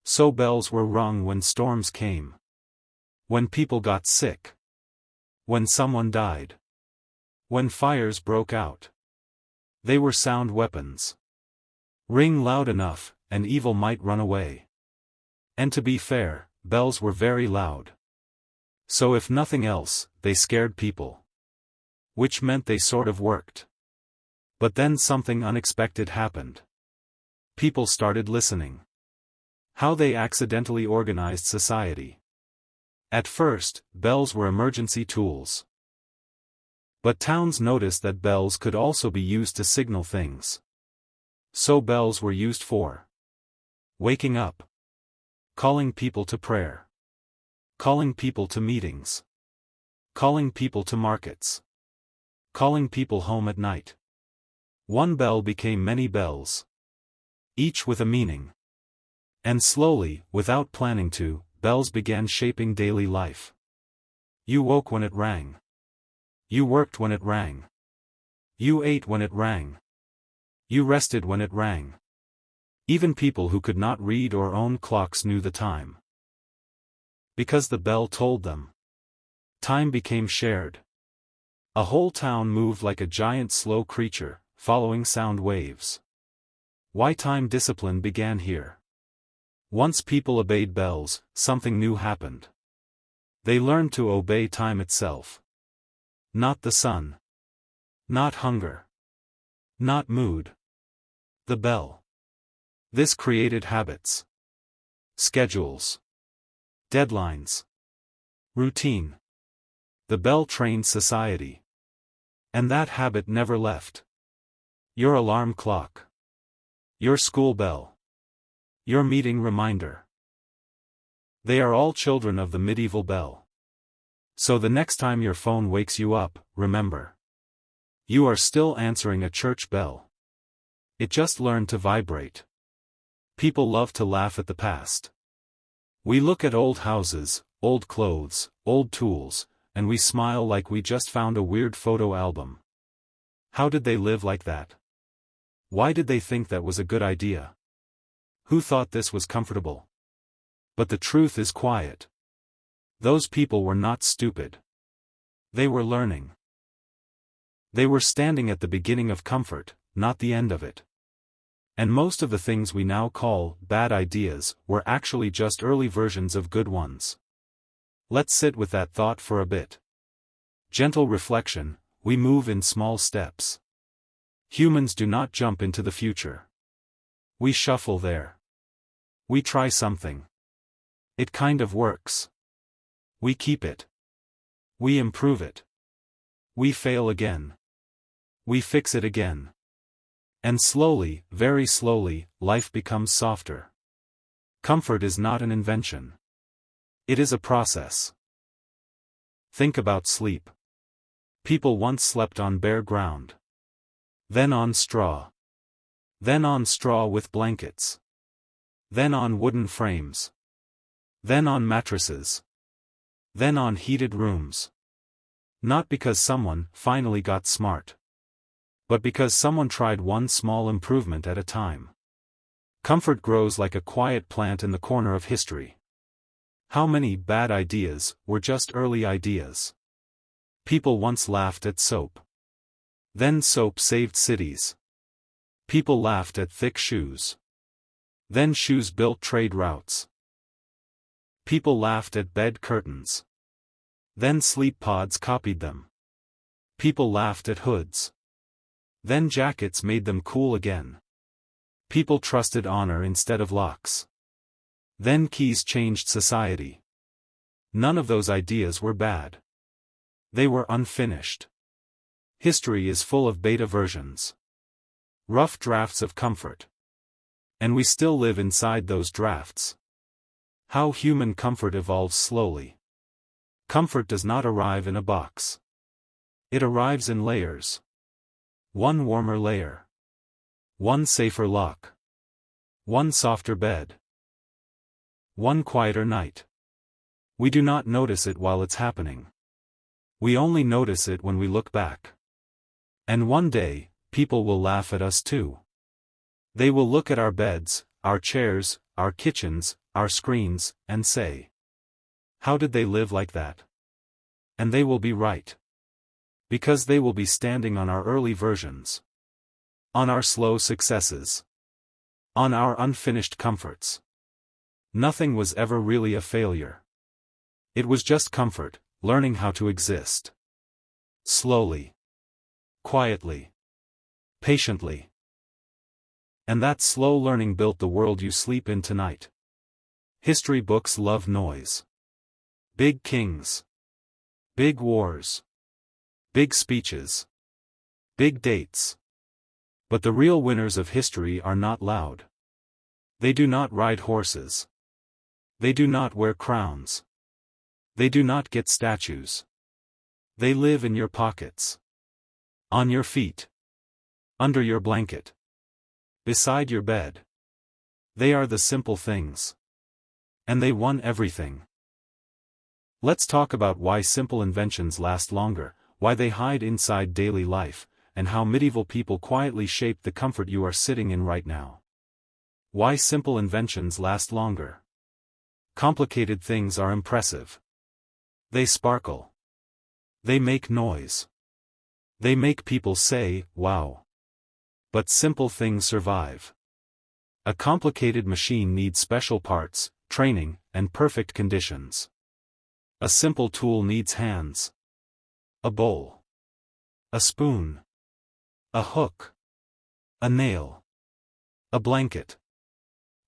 So bells were rung when storms came. When people got sick. When someone died. When fires broke out. They were sound weapons. Ring loud enough, and evil might run away. And to be fair, bells were very loud. So if nothing else, they scared people. Which meant they sort of worked. But then something unexpected happened. People started listening. How they accidentally organized society. At first, bells were emergency tools. But towns noticed that bells could also be used to signal things. So bells were used for waking up, calling people to prayer, calling people to meetings, calling people to markets, calling people home at night. One bell became many bells, each with a meaning. And slowly, without planning to, bells began shaping daily life. You woke when it rang. You worked when it rang. You ate when it rang. You rested when it rang. Even people who could not read or own clocks knew the time. Because the bell told them. Time became shared. A whole town moved like a giant slow creature, following sound waves. Why time discipline began here. Once people obeyed bells, something new happened. They learned to obey time itself. Not the sun. Not hunger. Not mood. The bell. This created habits. Schedules. Deadlines. Routine. The bell trained society. And that habit never left. Your alarm clock. Your school bell. Your meeting reminder. They are all children of the medieval bell. So the next time your phone wakes you up, remember. You are still answering a church bell. It just learned to vibrate. People love to laugh at the past. We look at old houses, old clothes, old tools, and we smile like we just found a weird photo album. How did they live like that? Why did they think that was a good idea? Who thought this was comfortable? But the truth is quiet. Those people were not stupid. They were learning. They were standing at the beginning of comfort, not the end of it. And most of the things we now call bad ideas were actually just early versions of good ones. Let's sit with that thought for a bit. Gentle reflection, we move in small steps. Humans do not jump into the future. We shuffle there. We try something. It kind of works. We keep it. We improve it. We fail again. We fix it again. And slowly, very slowly, life becomes softer. Comfort is not an invention. It is a process. Think about sleep. People once slept on bare ground. Then on straw. Then on straw with blankets. Then on wooden frames. Then on mattresses. Then on heated rooms. Not because someone finally got smart. But because someone tried one small improvement at a time. Comfort grows like a quiet plant in the corner of history. How many bad ideas were just early ideas? People once laughed at soap. Then soap saved cities. People laughed at thick shoes. Then shoes built trade routes. People laughed at bed curtains. Then sleep pods copied them. People laughed at hoods. Then jackets made them cool again. People trusted honor instead of locks. Then keys changed society. None of those ideas were bad. They were unfinished. History is full of beta versions. Rough drafts of comfort. And we still live inside those drafts. How human comfort evolves slowly. Comfort does not arrive in a box. It arrives in layers. One warmer layer. One safer lock. One softer bed. One quieter night. We do not notice it while it's happening. We only notice it when we look back. And one day, people will laugh at us too. They will look at our beds, our chairs, our kitchens, our screens, and say, "How did they live like that?" And they will be right. Because they will be standing on our early versions. On our slow successes. On our unfinished comforts. Nothing was ever really a failure. It was just comfort, learning how to exist. Slowly. Quietly. Patiently. And that slow learning built the world you sleep in tonight. History books love noise. Big kings. Big wars. Big speeches. Big dates. But the real winners of history are not loud. They do not ride horses. They do not wear crowns. They do not get statues. They live in your pockets. On your feet. Under your blanket. Beside your bed. They are the simple things. And they won everything. Let's talk about why simple inventions last longer, why they hide inside daily life, and how medieval people quietly shaped the comfort you are sitting in right now. Why simple inventions last longer. Complicated things are impressive. They sparkle. They make noise. They make people say, wow. But simple things survive. A complicated machine needs special parts, training, and perfect conditions. A simple tool needs hands. A bowl. A spoon. A hook. A nail. A blanket.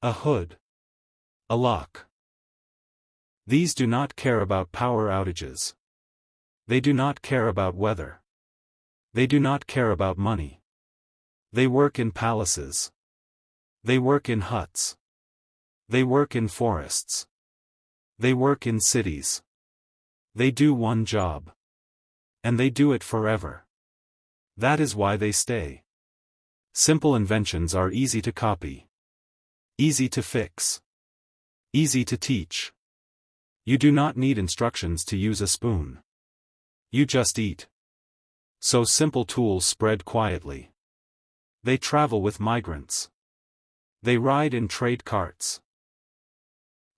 A hood. A lock. These do not care about power outages. They do not care about weather. They do not care about money. They work in palaces. They work in huts. They work in forests. They work in cities. They do one job. And they do it forever. That is why they stay. Simple inventions are easy to copy. Easy to fix. Easy to teach. You do not need instructions to use a spoon. You just eat. So simple tools spread quietly. They travel with migrants. They ride in trade carts.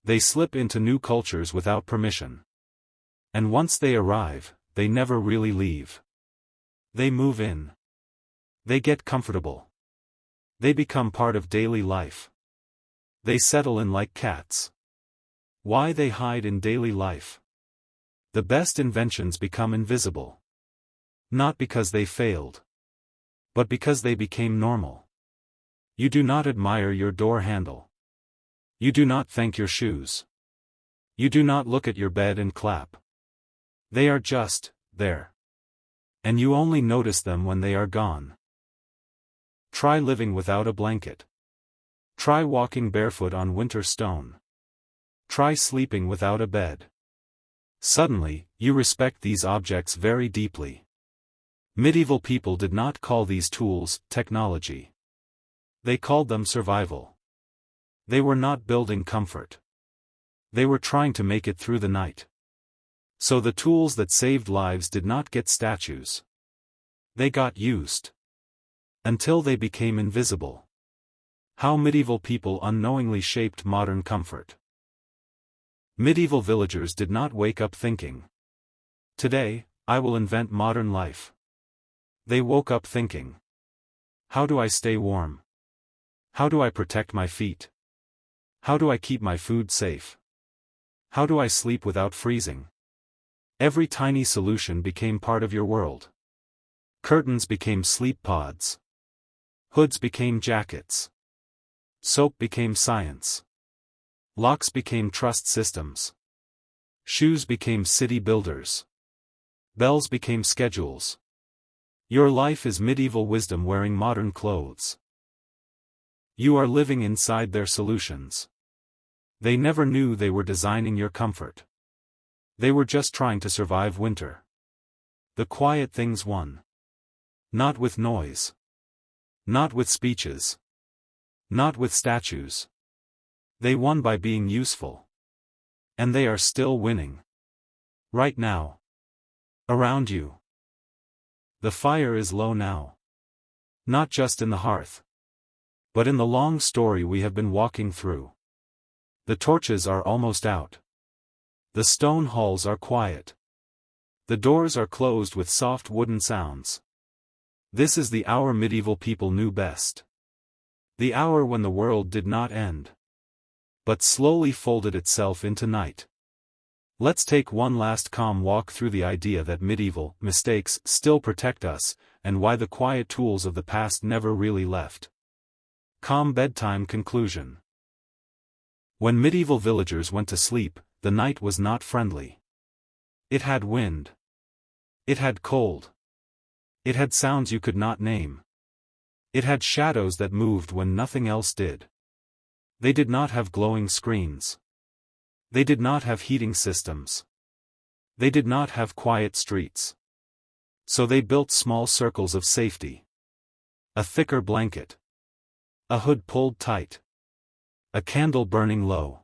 They slip into new cultures without permission. And once they arrive, they never really leave. They move in. They get comfortable. They become part of daily life. They settle in like cats. Why they hide in daily life? The best inventions become invisible. Not because they failed. But because they became normal. You do not admire your door handle. You do not thank your shoes. You do not look at your bed and clap. They are just there. And you only notice them when they are gone. Try living without a blanket. Try walking barefoot on winter stone. Try sleeping without a bed. Suddenly, you respect these objects very deeply. Medieval people did not call these tools technology. They called them survival. They were not building comfort. They were trying to make it through the night. So the tools that saved lives did not get statues. They got used. Until they became invisible. How medieval people unknowingly shaped modern comfort. Medieval villagers did not wake up thinking, today, I will invent modern life. They woke up thinking, how do I stay warm? How do I protect my feet? How do I keep my food safe? How do I sleep without freezing? Every tiny solution became part of your world. Curtains became sleep pods. Hoods became jackets. Soap became science. Locks became trust systems. Shoes became city builders. Bells became schedules. Your life is medieval wisdom wearing modern clothes. You are living inside their solutions. They never knew they were designing your comfort. They were just trying to survive winter. The quiet things won. Not with noise. Not with speeches. Not with statues. They won by being useful. And they are still winning. Right now. Around you. The fire is low now. Not just in the hearth. But in the long story we have been walking through. The torches are almost out. The stone halls are quiet. The doors are closed with soft wooden sounds. This is the hour medieval people knew best. The hour when the world did not end, but slowly folded itself into night. Let's take one last calm walk through the idea that medieval mistakes still protect us, and why the quiet tools of the past never really left. Calm bedtime conclusion. When medieval villagers went to sleep, the night was not friendly. It had wind. It had cold. It had sounds you could not name. It had shadows that moved when nothing else did. They did not have glowing screens. They did not have heating systems. They did not have quiet streets. So they built small circles of safety. A thicker blanket. A hood pulled tight. A candle burning low.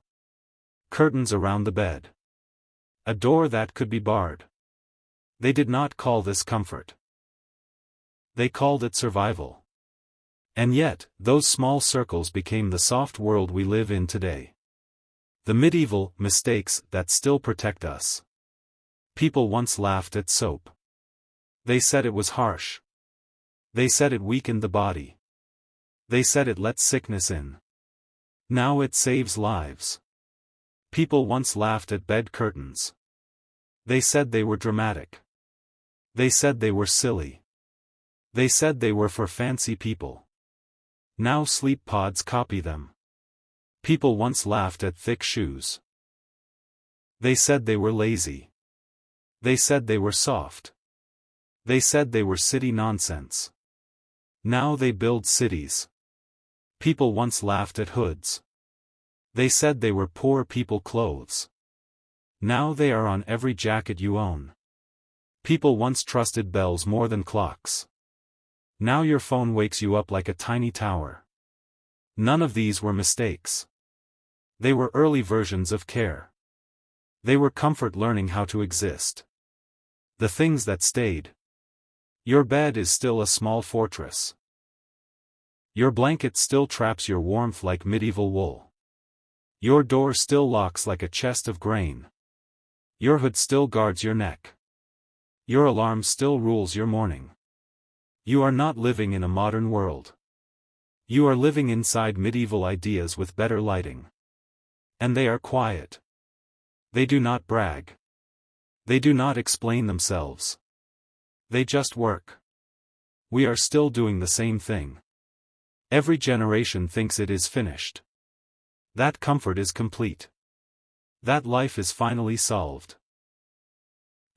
Curtains around the bed. A door that could be barred. They did not call this comfort. They called it survival. And yet, those small circles became the soft world we live in today. The medieval mistakes that still protect us. People once laughed at soap. They said it was harsh. They said it weakened the body. They said it let sickness in. Now it saves lives. People once laughed at bed curtains. They said they were dramatic. They said they were silly. They said they were for fancy people. Now sleep pods copy them. People once laughed at thick shoes. They said they were lazy. They said they were soft. They said they were city nonsense. Now they build cities. People once laughed at hoods. They said they were poor people clothes. Now they are on every jacket you own. People once trusted bells more than clocks. Now your phone wakes you up like a tiny tower. None of these were mistakes. They were early versions of care. They were comfort learning how to exist. The things that stayed. Your bed is still a small fortress. Your blanket still traps your warmth like medieval wool. Your door still locks like a chest of grain. Your hood still guards your neck. Your alarm still rules your morning. You are not living in a modern world. You are living inside medieval ideas with better lighting. And they are quiet. They do not brag. They do not explain themselves. They just work. We are still doing the same thing. Every generation thinks it is finished. That comfort is complete. That life is finally solved.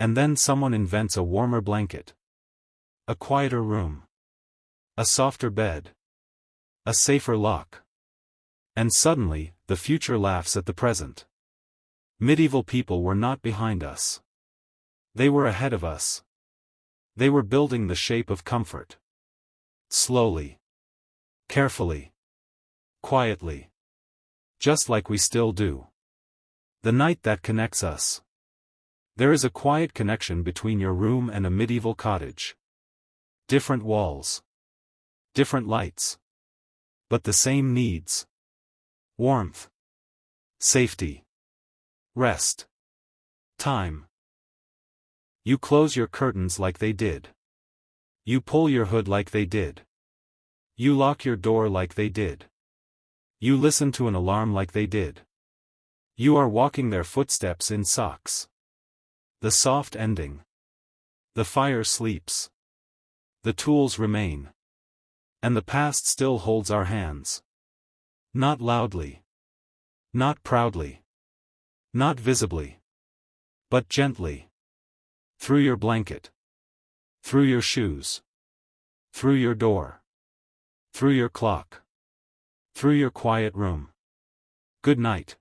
And then someone invents a warmer blanket. A quieter room. A softer bed. A safer lock. And suddenly, the future laughs at the present. Medieval people were not behind us. They were ahead of us. They were building the shape of comfort. Slowly. Carefully. Quietly. Just like we still do. The night that connects us. There is a quiet connection between your room and a medieval cottage. Different walls. Different lights. But the same needs. Warmth. Safety. Rest. Time. You close your curtains like they did. You pull your hood like they did. You lock your door like they did. You listen to an alarm like they did. You are walking their footsteps in socks. The soft ending. The fire sleeps. The tools remain. And the past still holds our hands. Not loudly. Not proudly. Not visibly. But gently. Through your blanket. Through your shoes. Through your door. Through your clock. Through your quiet room. Good night.